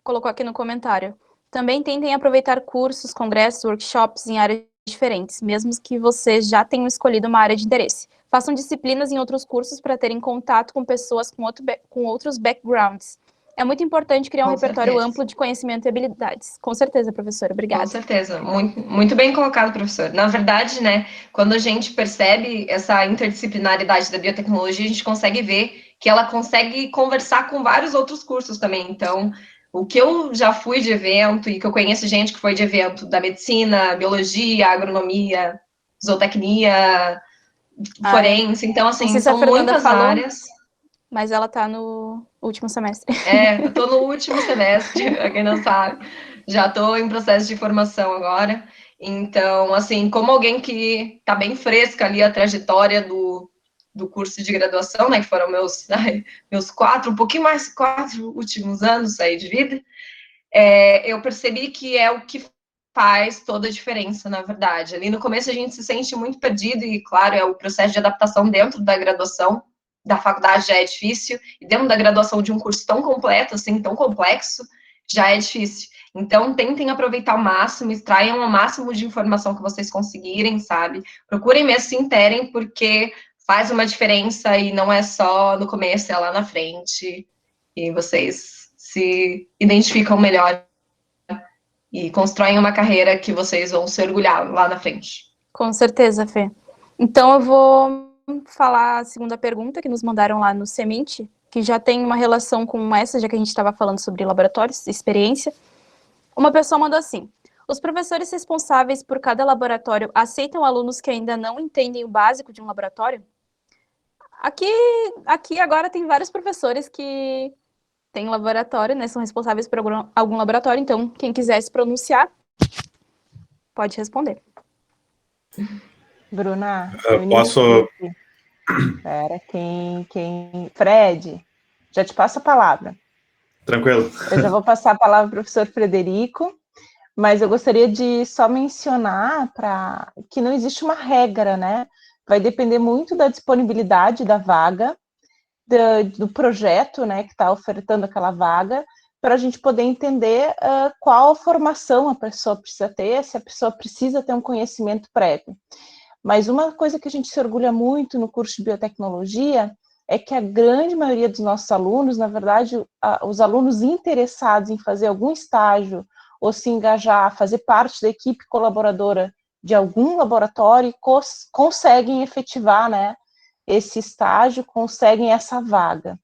colocou aqui no comentário. Também tentem aproveitar cursos, congressos, workshops em áreas diferentes, mesmo que vocês já tenham escolhido uma área de interesse. Façam disciplinas em outros cursos para terem contato com pessoas com outros backgrounds. É muito importante criar um repertório amplo de conhecimento e habilidades. Com certeza, professora. Obrigada. Com certeza. Muito, muito bem colocado, professor. Na verdade, né, quando a gente percebe essa interdisciplinaridade da biotecnologia, a gente consegue ver que ela consegue conversar com vários outros cursos também. Então, o que eu já fui de evento e que eu conheço gente que foi de evento da medicina, biologia, agronomia, zootecnia, forense. Então, assim, são muitas áreas. Mas ela está no último semestre. Eu estou no último semestre, para quem não sabe. Já estou em processo de formação agora. Então, assim, como alguém que está bem fresca ali a trajetória do curso de graduação, né, que foram meus 4, um pouquinho mais 4 últimos anos aí de vida, eu percebi que é o que faz toda a diferença, na verdade. Ali no começo a gente se sente muito perdido e, claro, é o processo de adaptação dentro da graduação, da faculdade já é difícil, e dentro da graduação de um curso tão completo, assim, tão complexo, já é difícil. Então, tentem aproveitar ao máximo, extraiam o máximo de informação que vocês conseguirem, sabe? Procurem mesmo se interem, porque faz uma diferença e não é só no começo, é lá na frente, e vocês se identificam melhor e constroem uma carreira que vocês vão se orgulhar lá na frente. Com certeza, Fê. Então, eu vou falar a segunda pergunta que nos mandaram lá no Semente, que já tem uma relação com essa, já que a gente estava falando sobre laboratórios, experiência. Uma pessoa mandou assim: os professores responsáveis por cada laboratório aceitam alunos que ainda não entendem o básico de um laboratório? Aqui agora tem vários professores que têm laboratório, né, são responsáveis por algum laboratório, então quem quiser se pronunciar, pode responder. Bruna, eu posso... Espera, Fred, já te passo a palavra. Tranquilo. Eu já vou passar a palavra para o professor Frederico, mas eu gostaria de só mencionar que não existe uma regra, né? Vai depender muito da disponibilidade da vaga, do projeto, né, que está ofertando aquela vaga, para a gente poder entender qual formação a pessoa precisa ter, se a pessoa precisa ter um conhecimento prévio. Mas uma coisa que a gente se orgulha muito no curso de biotecnologia é que a grande maioria dos nossos alunos, na verdade, os alunos interessados em fazer algum estágio ou se engajar, fazer parte da equipe colaboradora de algum laboratório, conseguem efetivar, né, esse estágio, conseguem essa vaga.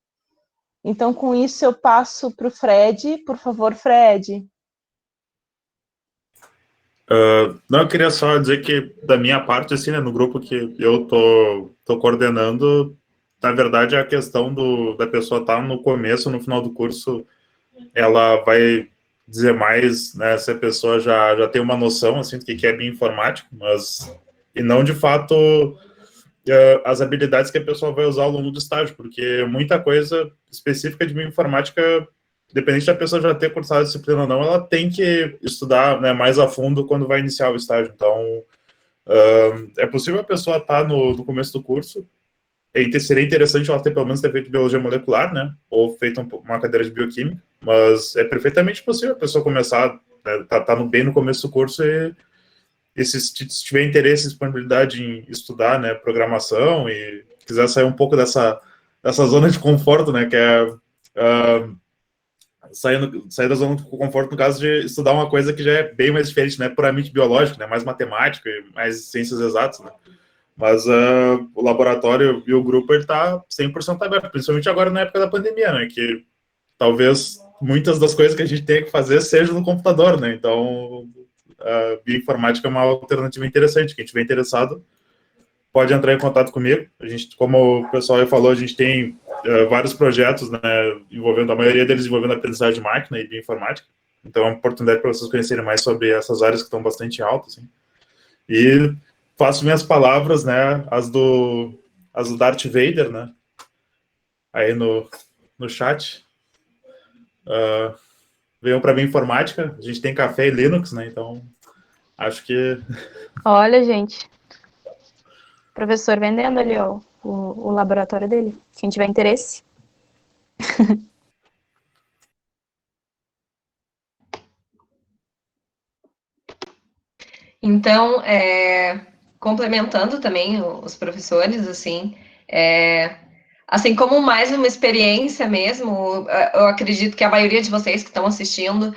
Então, com isso, eu passo para o Fred. Por favor, Fred. Não, eu queria só dizer que, da minha parte, assim, né, no grupo que eu tô coordenando, na verdade, a questão da pessoa estar no começo, no final do curso, ela vai dizer mais, né, se a pessoa já tem uma noção, assim, do que é bioinformática, e não, de fato, as habilidades que a pessoa vai usar ao longo do estágio, porque muita coisa específica de bioinformática, dependente da pessoa já ter cursado a disciplina ou não, ela tem que estudar, né, mais a fundo quando vai iniciar o estágio. Então, é possível a pessoa estar no começo do curso, e seria interessante ela pelo menos ter feito biologia molecular, né, ou feito uma cadeira de bioquímica, mas é perfeitamente possível a pessoa começar, né, tá bem no começo do curso e se tiver interesse e disponibilidade em estudar, né, programação e quiser sair um pouco dessa zona de conforto, né, que é sair da zona de conforto no caso de estudar uma coisa que já é bem mais diferente, né, puramente biológico, né, mais matemática e mais ciências exatas, né, mas o laboratório e o grupo, ele tá 100% aberto, principalmente agora na época da pandemia, né, que talvez muitas das coisas que a gente tem que fazer sejam no computador, né, então a bioinformática é uma alternativa interessante. Quem estiver interessado pode entrar em contato comigo. A gente, como o pessoal aí falou, a gente tem vários projetos, né, envolvendo, a maioria deles envolvendo aprendizagem de máquina e bioinformática. Então é uma oportunidade para vocês conhecerem mais sobre essas áreas que estão bastante altas. Assim. E faço minhas palavras, né, as do Darth Vader, né, aí no chat. Venham para bioinformática. A gente tem café e Linux, né, então acho que... Olha, gente, professor vendendo ali, ó, o laboratório dele. Quem tiver interesse. Então, complementando também os professores, assim como mais uma experiência mesmo, eu acredito que a maioria de vocês que estão assistindo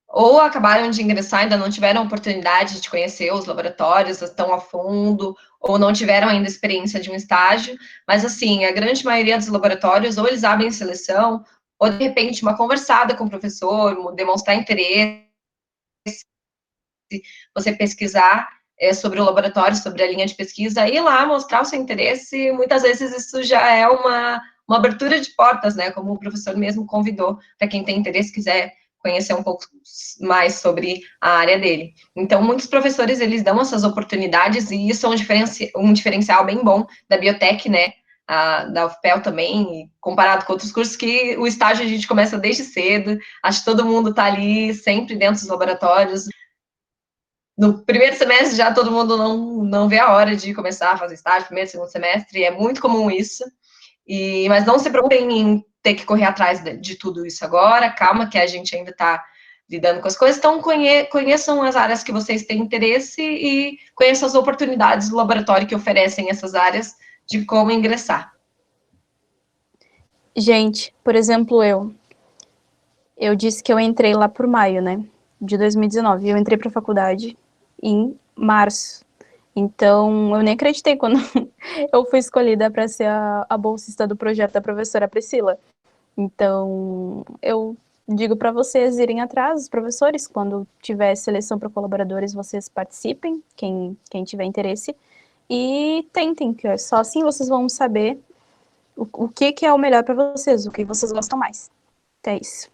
ou acabaram de ingressar, ainda não tiveram oportunidade de conhecer os laboratórios tão a fundo, ou não tiveram ainda experiência de um estágio, mas, assim, a grande maioria dos laboratórios, ou eles abrem seleção, ou, de repente, uma conversada com o professor, demonstrar interesse, você pesquisar sobre o laboratório, sobre a linha de pesquisa, ir lá mostrar o seu interesse, muitas vezes isso já é uma abertura de portas, né, como o professor mesmo convidou, para quem tem interesse, quiser conhecer um pouco mais sobre a área dele. Então, muitos professores, eles dão essas oportunidades, e isso é um diferencial bem bom da biotech, né, da UFPEL também, comparado com outros cursos, que o estágio a gente começa desde cedo, acho que todo mundo está ali, sempre dentro dos laboratórios. No primeiro semestre já todo mundo não vê a hora de começar a fazer estágio, primeiro, segundo semestre, é muito comum isso. Mas não se preocupem em ter que correr atrás de tudo isso agora, calma que a gente ainda está lidando com as coisas, então conheçam as áreas que vocês têm interesse e conheçam as oportunidades do laboratório que oferecem essas áreas de como ingressar. Gente, por exemplo, eu disse que eu entrei lá por maio, né, de 2019, eu entrei para a faculdade em março. Então, eu nem acreditei quando eu fui escolhida para ser a bolsista do projeto da professora Priscila. Então, eu digo para vocês irem atrás, os professores, quando tiver seleção para colaboradores, vocês participem, quem tiver interesse, e tentem, que só assim vocês vão saber o que é o melhor para vocês, o que vocês gostam mais. É isso.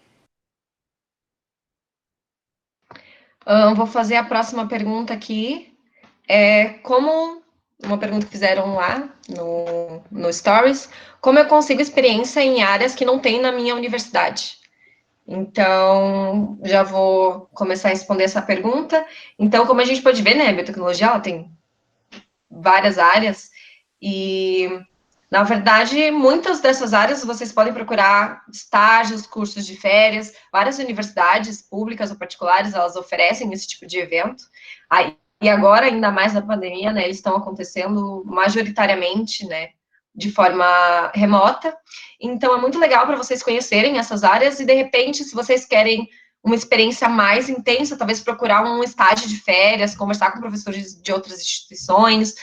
Vou fazer a próxima pergunta aqui. Como uma pergunta que fizeram lá no Stories, como eu consigo experiência em áreas que não tem na minha universidade? Então, já vou começar a responder essa pergunta. Então, como a gente pode ver, né, a biotecnologia, ela tem várias áreas, e, na verdade, muitas dessas áreas vocês podem procurar estágios, cursos de férias, várias universidades públicas ou particulares, elas oferecem esse tipo de evento. E agora, ainda mais na pandemia, né, eles estão acontecendo majoritariamente, né, de forma remota. Então, é muito legal para vocês conhecerem essas áreas e, de repente, se vocês querem uma experiência mais intensa, talvez procurar um estágio de férias, conversar com professores de outras instituições,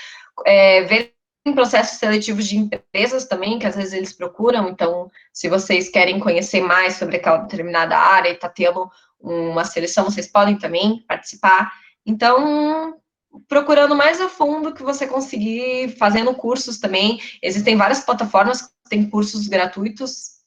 ver processos seletivos de empresas também, que às vezes eles procuram. Então, se vocês querem conhecer mais sobre aquela determinada área e está tendo uma seleção, vocês podem também participar. Então, procurando mais a fundo que você conseguir, fazendo cursos também. Existem várias plataformas que têm cursos gratuitos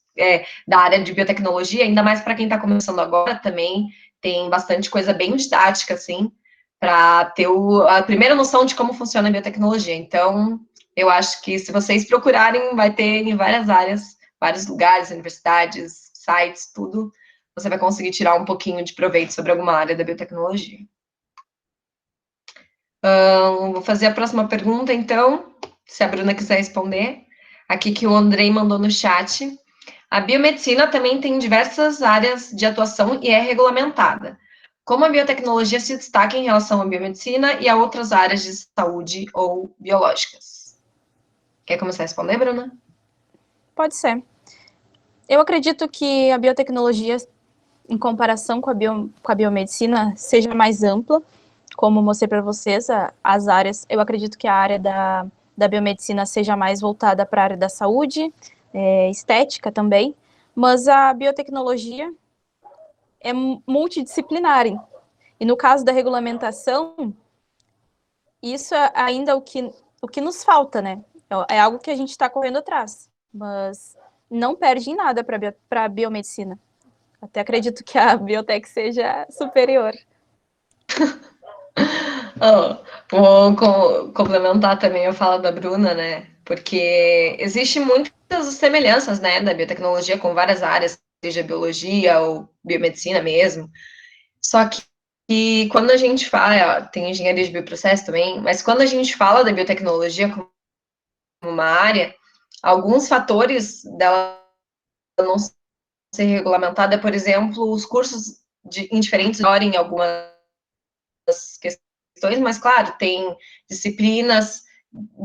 da área de biotecnologia, ainda mais para quem está começando agora também, tem bastante coisa bem didática, assim, para ter a primeira noção de como funciona a biotecnologia. Então, eu acho que se vocês procurarem, vai ter em várias áreas, vários lugares, universidades, sites, tudo, você vai conseguir tirar um pouquinho de proveito sobre alguma área da biotecnologia. Vou fazer a próxima pergunta, então, se a Bruna quiser responder. Aqui que o Andrei mandou no chat. A biomedicina também tem diversas áreas de atuação e é regulamentada. Como a biotecnologia se destaca em relação à biomedicina e a outras áreas de saúde ou biológicas? Quer começar a responder, Bruna? Pode ser. Eu acredito que a biotecnologia, em comparação com a biomedicina, seja mais ampla. Como mostrei para vocês, as áreas, eu acredito que a área da biomedicina seja mais voltada para a área da saúde, estética também, mas a biotecnologia é multidisciplinar. E no caso da regulamentação, isso é ainda o que nos falta, né? É algo que a gente está correndo atrás, mas não perde em nada para a biomedicina. Até acredito que a biotech seja superior. Vou complementar também a fala da Bruna, né? Porque existe muitas semelhanças, né, da biotecnologia com várias áreas, seja biologia ou biomedicina mesmo. Só que quando a gente fala, tem engenharia de bioprocesso também, mas quando a gente fala da biotecnologia como uma área, alguns fatores dela não ser regulamentada, por exemplo, os cursos em diferentes horas em algumas questões, mas claro, tem disciplinas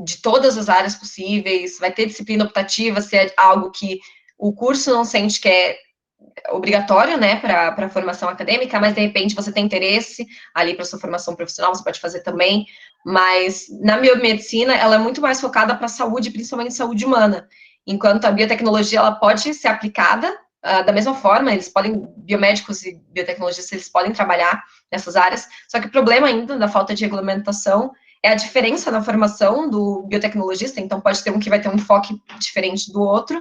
de todas as áreas possíveis, vai ter disciplina optativa, se é algo que o curso não sente que é obrigatório, né, para a formação acadêmica, mas de repente você tem interesse ali para sua formação profissional, você pode fazer também, mas na biomedicina ela é muito mais focada para a saúde, principalmente saúde humana, enquanto a biotecnologia ela pode ser aplicada da mesma forma, biomédicos e biotecnologistas, eles podem trabalhar nessas áreas, só que o problema ainda da falta de regulamentação é a diferença na formação do biotecnologista, então pode ter um que vai ter um enfoque diferente do outro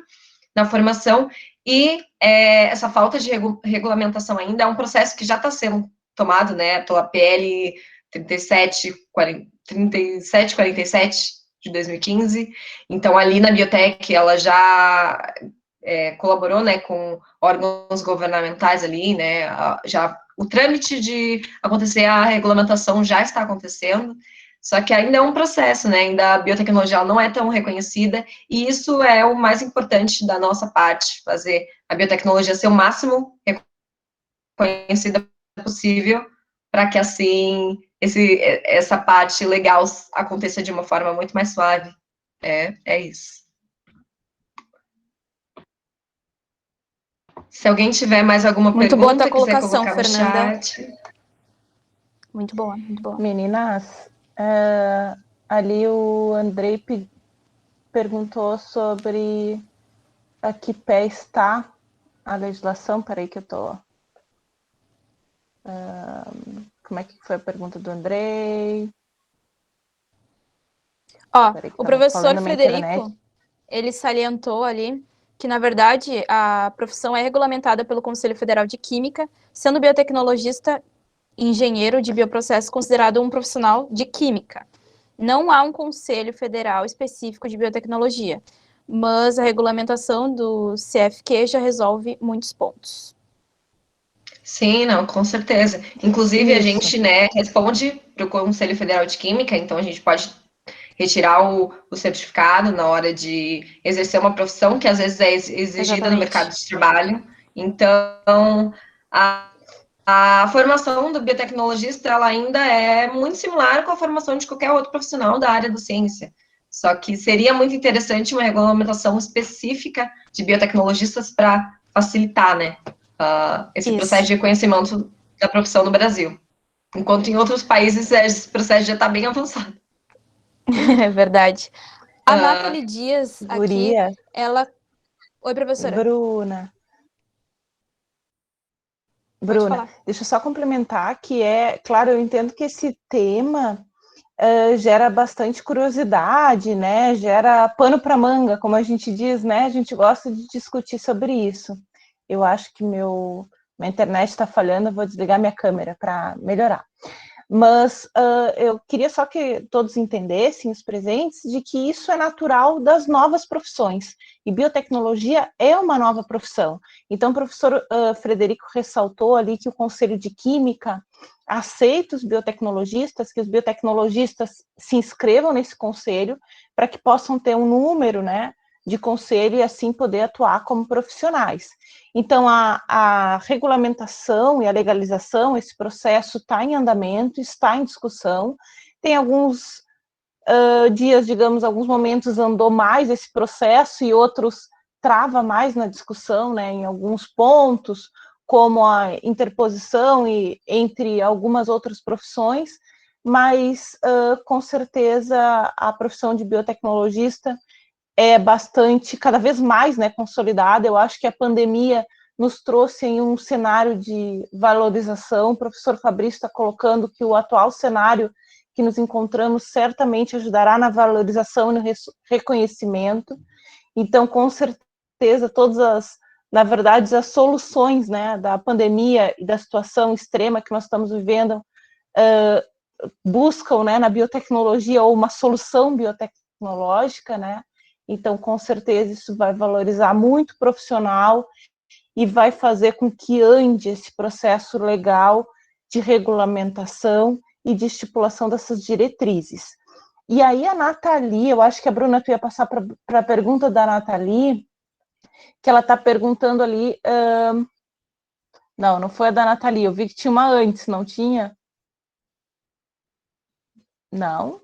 na formação, e essa falta de regulamentação ainda é um processo que já está sendo tomado, né, pela PL 3747 de 2015, então ali na biotech ela já colaborou, né, com órgãos governamentais ali, né, já o trâmite de acontecer a regulamentação já está acontecendo, só que ainda é um processo, né, ainda a biotecnologia não é tão reconhecida, e isso é o mais importante da nossa parte, fazer a biotecnologia ser o máximo reconhecida possível, para que assim essa parte legal aconteça de uma forma muito mais suave. É isso. Se alguém tiver mais alguma Muito pergunta, boa tua quiser colocação, colocar Fernanda. no chat. Muito boa, muito boa. Meninas, ali o Andrei perguntou sobre a que pé está a legislação. Peraí que eu tô... como é que foi a pergunta do Andrei? O professor Frederico, ele salientou ali que, na verdade, a profissão é regulamentada pelo Conselho Federal de Química, sendo biotecnologista engenheiro de bioprocesso considerado um profissional de química. Não há um conselho federal específico de biotecnologia, mas a regulamentação do CFQ já resolve muitos pontos. Sim, não, com certeza. Inclusive, a gente, né, responde para o Conselho Federal de Química, então a gente pode retirar o certificado na hora de exercer uma profissão que às vezes é exigida no mercado de trabalho. Então, a formação do biotecnologista, ela ainda é muito similar com a formação de qualquer outro profissional da área da ciência. Só que seria muito interessante uma regulamentação específica de biotecnologistas para facilitar, né, esse processo de reconhecimento da profissão no Brasil. Enquanto em outros países esse processo já está bem avançado. É verdade. A Nathalie Dias aqui, ela... Oi, professora. Bruna, deixa eu só complementar que claro, eu entendo que esse tema gera bastante curiosidade, né? Gera pano para manga, como a gente diz, né? A gente gosta de discutir sobre isso. Eu acho que minha internet está falhando, eu vou desligar minha câmera para melhorar. Mas eu queria só que todos entendessem, os presentes, de que isso é natural das novas profissões. E biotecnologia é uma nova profissão. Então, o professor Frederico ressaltou ali que o Conselho de Química aceita os biotecnologistas, que os biotecnologistas se inscrevam nesse conselho para que possam ter um número, né, de conselho e assim poder atuar como profissionais. Então, a regulamentação e a legalização, esse processo está em andamento, está em discussão. Tem alguns dias, digamos, alguns momentos andou mais esse processo e outros trava mais na discussão, né, em alguns pontos, como a interposição entre algumas outras profissões, mas, com certeza, a profissão de biotecnologista é bastante, cada vez mais, né, consolidada. Eu acho que a pandemia nos trouxe em um cenário de valorização. O professor Fabrício está colocando que o atual cenário que nos encontramos certamente ajudará na valorização e no reconhecimento. Então, com certeza, na verdade, as soluções, né, da pandemia e da situação extrema que nós estamos vivendo buscam, né, na biotecnologia ou uma solução biotecnológica, né? Então, com certeza, isso vai valorizar muito o profissional e vai fazer com que ande esse processo legal de regulamentação e de estipulação dessas diretrizes. E aí a Nathalie, eu acho que a Bruna, tu ia passar para a pergunta da Nathalie, que ela está perguntando ali... Não foi a da Nathalie, eu vi que tinha uma antes, não tinha? Não,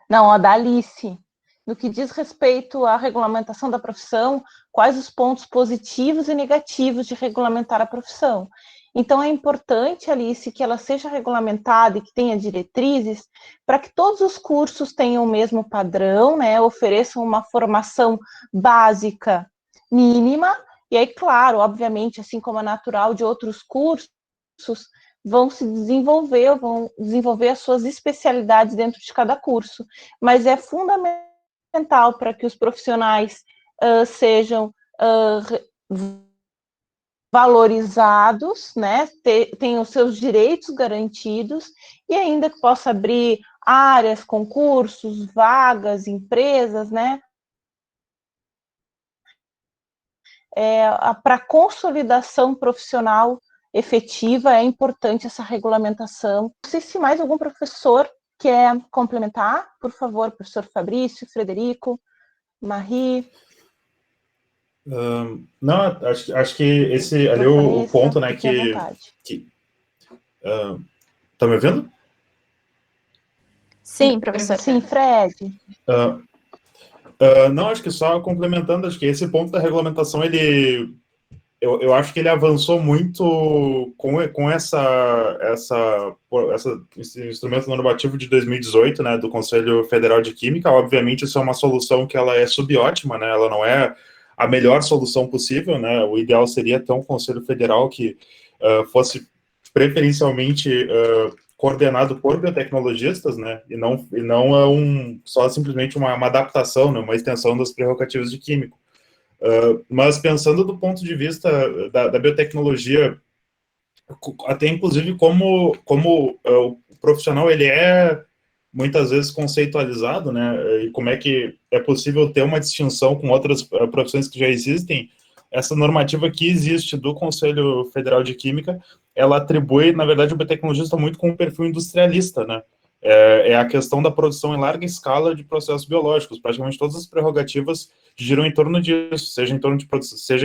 a da Alice. No que diz respeito à regulamentação da profissão, quais os pontos positivos e negativos de regulamentar a profissão? Então, é importante, Alice, que ela seja regulamentada e que tenha diretrizes para que todos os cursos tenham o mesmo padrão, né, ofereçam uma formação básica mínima, e aí, claro, obviamente, assim como é natural de outros cursos, vão desenvolver as suas especialidades dentro de cada curso, mas é fundamental para que os profissionais sejam valorizados, né, tenham os seus direitos garantidos e ainda que possa abrir áreas, concursos, vagas, empresas, né, para consolidação profissional efetiva, é importante essa regulamentação. Não sei se mais algum professor quer complementar, por favor, professor Fabrício, Frederico, Marie. Não, acho que esse ali o ponto, né, que tá me ouvindo? Sim, professor. Sim, Fred. Não, acho que só complementando, acho que esse ponto da regulamentação, eu acho que ele avançou muito com esse instrumento normativo de 2018, né, do Conselho Federal de Química. Obviamente, isso é uma solução que ela é subótima, né, ela não é a melhor solução possível, né, o ideal seria ter um Conselho Federal que fosse preferencialmente coordenado por biotecnologistas, né, e não só simplesmente uma adaptação, né, uma extensão das prerrogativas de químico. Mas pensando do ponto de vista da biotecnologia, até inclusive como o profissional ele é muitas vezes conceitualizado, né, e como é que é possível ter uma distinção com outras profissões que já existem, essa normativa que existe do Conselho Federal de Química, ela atribui, na verdade, o biotecnologista muito com um perfil industrialista, né, é a questão da produção em larga escala de processos biológicos. Praticamente todas as prerrogativas giram em torno disso, seja em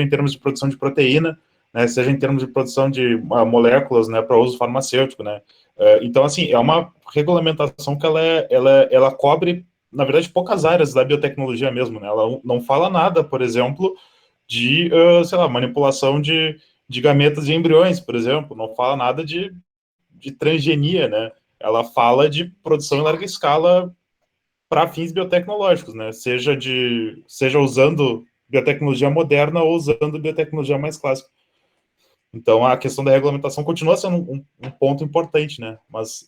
termos de produção de proteína, né, seja em termos de produção de moléculas, né, para uso farmacêutico, né. Então, assim, é uma regulamentação que ela cobre, na verdade, poucas áreas da biotecnologia mesmo, né. Ela não fala nada, por exemplo, de, sei lá, manipulação de gametas e embriões, por exemplo, não fala nada de transgenia, né. Ela fala de produção em larga escala para fins biotecnológicos, né? Seja usando biotecnologia moderna ou usando biotecnologia mais clássica. Então, a questão da regulamentação continua sendo um ponto importante, né? Mas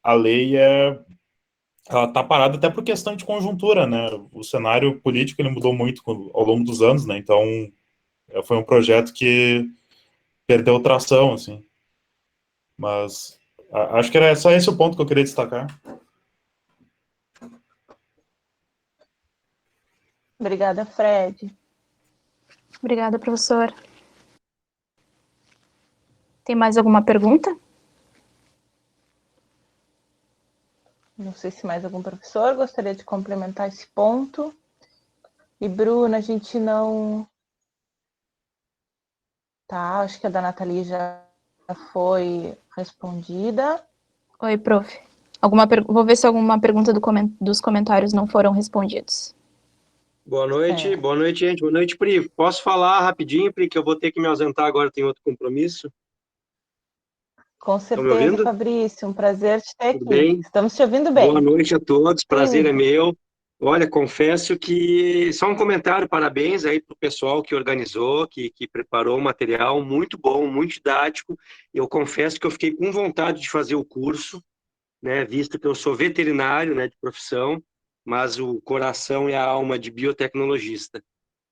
a lei ela está parada até por questão de conjuntura, né? O cenário político ele mudou muito ao longo dos anos, né? Então, foi um projeto que perdeu tração, assim. Mas acho que era só esse o ponto que eu queria destacar. Obrigada, Fred. Obrigada, professor. Tem mais alguma pergunta? Não sei se mais algum professor gostaria de complementar esse ponto. E, Bruna, a gente não... Tá, acho que a da Nathalie já foi respondida. Oi, prof. Vou ver se alguma pergunta dos comentários não foram respondidos. Boa noite, gente. Boa noite, Pri. Posso falar rapidinho, Pri, que eu vou ter que me ausentar agora, tenho outro compromisso. Com certeza, Fabrício, um prazer te ter Tudo aqui. bem? Estamos te ouvindo bem. Boa noite a todos, prazer é meu. Olha, confesso que só um comentário, parabéns aí para o pessoal que organizou, que preparou o material, muito bom, muito didático. Eu confesso que eu fiquei com vontade de fazer o curso, né, visto que eu sou veterinário, né, de profissão, mas o coração e a alma de biotecnologista,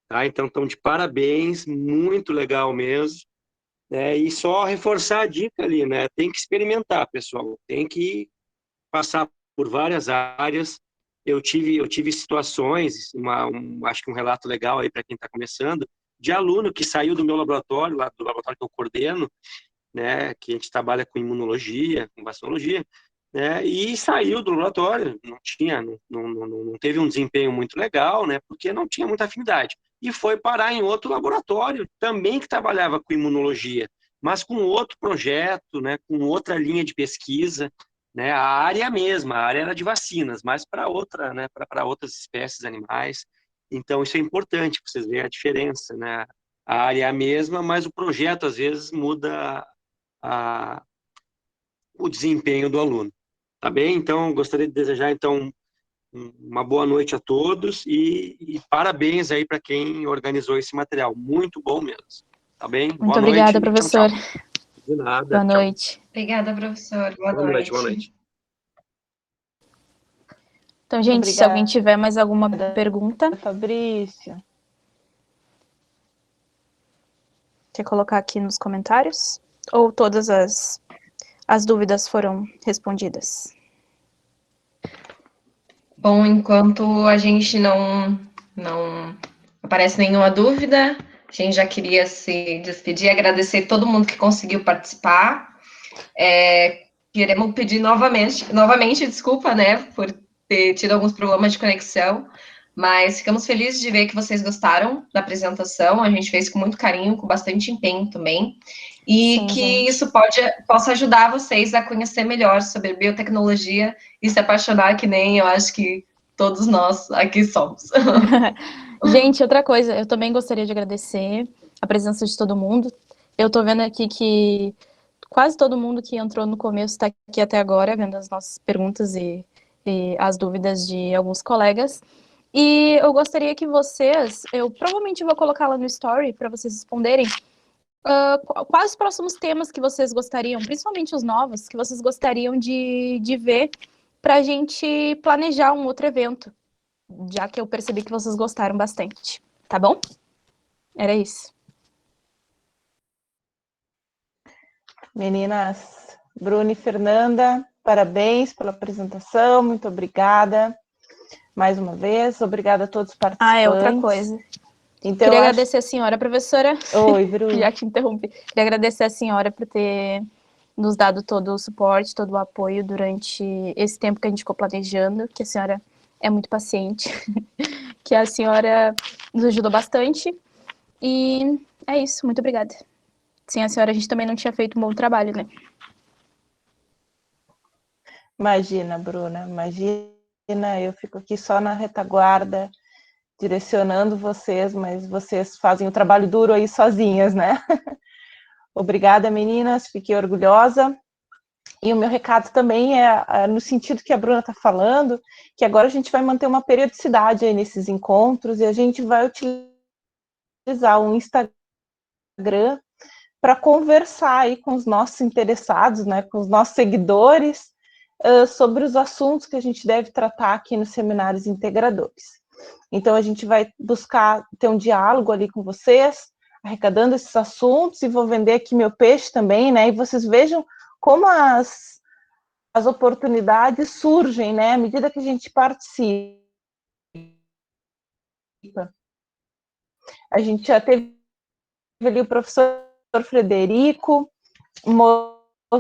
tá? Então, estão de parabéns, muito legal mesmo, né? E só reforçar a dica ali, né? Tem que experimentar, pessoal, tem que passar por várias áreas. Eu tive situações, acho que um relato legal aí para quem está começando, de aluno que saiu do meu laboratório, lá do laboratório que eu coordeno, né, que a gente trabalha com imunologia, com vaccinologia, né, e saiu do laboratório, não teve um desempenho muito legal, né, porque não tinha muita afinidade, e foi parar em outro laboratório, também que trabalhava com imunologia, mas com outro projeto, né, com outra linha de pesquisa, né, a área é a mesma, a área era de vacinas, mas para outra, né, para outras espécies animais, então isso é importante, para vocês verem a diferença, né, a área é a mesma, mas o projeto às vezes muda a, o desempenho do aluno. Tá bem? Então, gostaria de desejar, então, uma boa noite a todos e parabéns aí para quem organizou esse material. Muito bom mesmo. Tá bem? Muito Boa obrigada, noite. Tchau, professor. tchau. De nada. Boa Tchau. noite. Obrigada, professor. Boa Boa noite. Boa noite. noite. Então, gente, se alguém Obrigada, tiver mais alguma pergunta, Fabrício. quer colocar aqui nos comentários? Ou todas as dúvidas foram respondidas? Bom, enquanto a gente não aparece nenhuma dúvida, a gente já queria se despedir, agradecer todo mundo que conseguiu participar. Queremos pedir novamente desculpa, né, por ter tido alguns problemas de conexão, mas ficamos felizes de ver que vocês gostaram da apresentação. A gente fez com muito carinho, com bastante empenho também, e Sim, que gente. isso possa ajudar vocês a conhecer melhor sobre biotecnologia e se apaixonar, que nem eu acho que todos nós aqui somos. Gente, outra coisa, eu também gostaria de agradecer a presença de todo mundo. Eu tô vendo aqui que quase todo mundo que entrou no começo está aqui até agora, vendo as nossas perguntas e as dúvidas de alguns colegas. E eu gostaria que vocês, eu provavelmente vou colocar lá no story para vocês responderem, quais os próximos temas que vocês gostariam, principalmente os novos, que vocês gostariam de ver para a gente planejar um outro evento, já que eu percebi que vocês gostaram bastante, tá bom? Era isso. Meninas, Bruna e Fernanda, parabéns pela apresentação, muito obrigada mais uma vez, obrigada a todos os participantes. Ah, é outra coisa. Então, Queria agradecer a senhora, professora. Oi, Bruna. Já te interrompi. Queria agradecer a senhora por ter nos dado todo o suporte, todo o apoio durante esse tempo que a gente ficou planejando, que a senhora é muito paciente, que a senhora nos ajudou bastante. E é isso, muito obrigada. Sem a senhora, a gente também não tinha feito um bom trabalho, né? Imagina, Bruna, imagina, eu fico aqui só na retaguarda, direcionando vocês, mas vocês fazem o trabalho duro aí sozinhas, né? Obrigada, meninas, fiquei orgulhosa. E o meu recado também é no sentido que a Bruna está falando, que agora a gente vai manter uma periodicidade aí nesses encontros e a gente vai utilizar o Instagram para conversar aí com os nossos interessados, né, com os nossos seguidores, sobre os assuntos que a gente deve tratar aqui nos seminários integradores. Então, a gente vai buscar ter um diálogo ali com vocês, arrecadando esses assuntos, e vou vender aqui meu peixe também, né, e vocês vejam como as oportunidades surgem, né, à medida que a gente participa. A gente já teve ali o professor Frederico,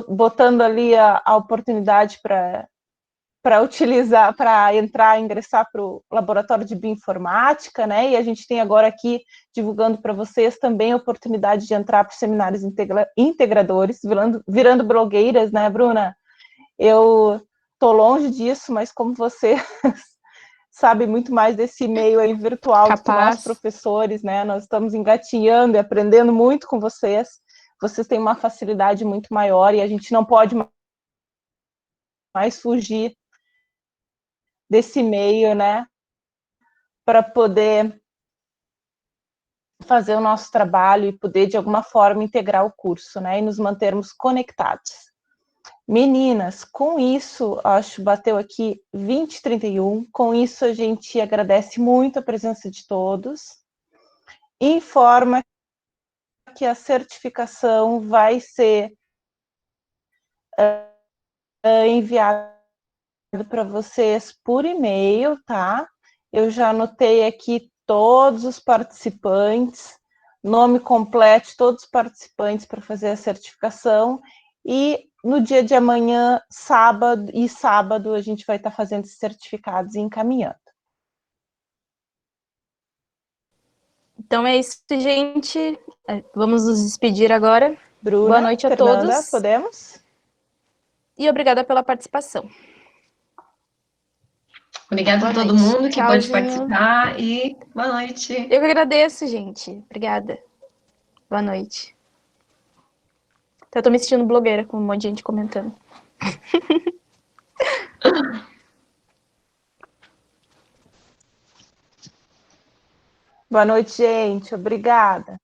botando ali a oportunidade para utilizar, para ingressar para o laboratório de bioinformática, né? E a gente tem agora aqui divulgando para vocês também a oportunidade de entrar para os seminários integradores, virando blogueiras, né, Bruna? Eu estou longe disso, mas como você sabe muito mais desse meio aí virtual do que nós, professores, né? Nós estamos engatinhando e aprendendo muito com vocês. Vocês têm uma facilidade muito maior e a gente não pode mais fugir desse meio, né? para poder fazer o nosso trabalho e poder, de alguma forma, integrar o curso, né? E nos mantermos conectados. Meninas, com isso, acho que bateu aqui 20h31. Com isso, a gente agradece muito a presença de todos. Informa que a certificação vai ser enviada para vocês por e-mail, tá? Eu já anotei aqui todos os participantes, nome completo de todos os participantes para fazer a certificação, e no dia de amanhã, sábado, a gente vai estar fazendo esses certificados e encaminhando. Então é isso, gente. Vamos nos despedir agora. Bruna, boa noite a Fernanda, todos. podemos? E obrigada pela participação. Obrigada Boa a todo noite. mundo que pôde Tchauzinho. participar e boa noite. Eu que agradeço, gente. Obrigada. Boa noite. Eu tô me sentindo blogueira com um monte de gente comentando. Boa noite, gente. Obrigada.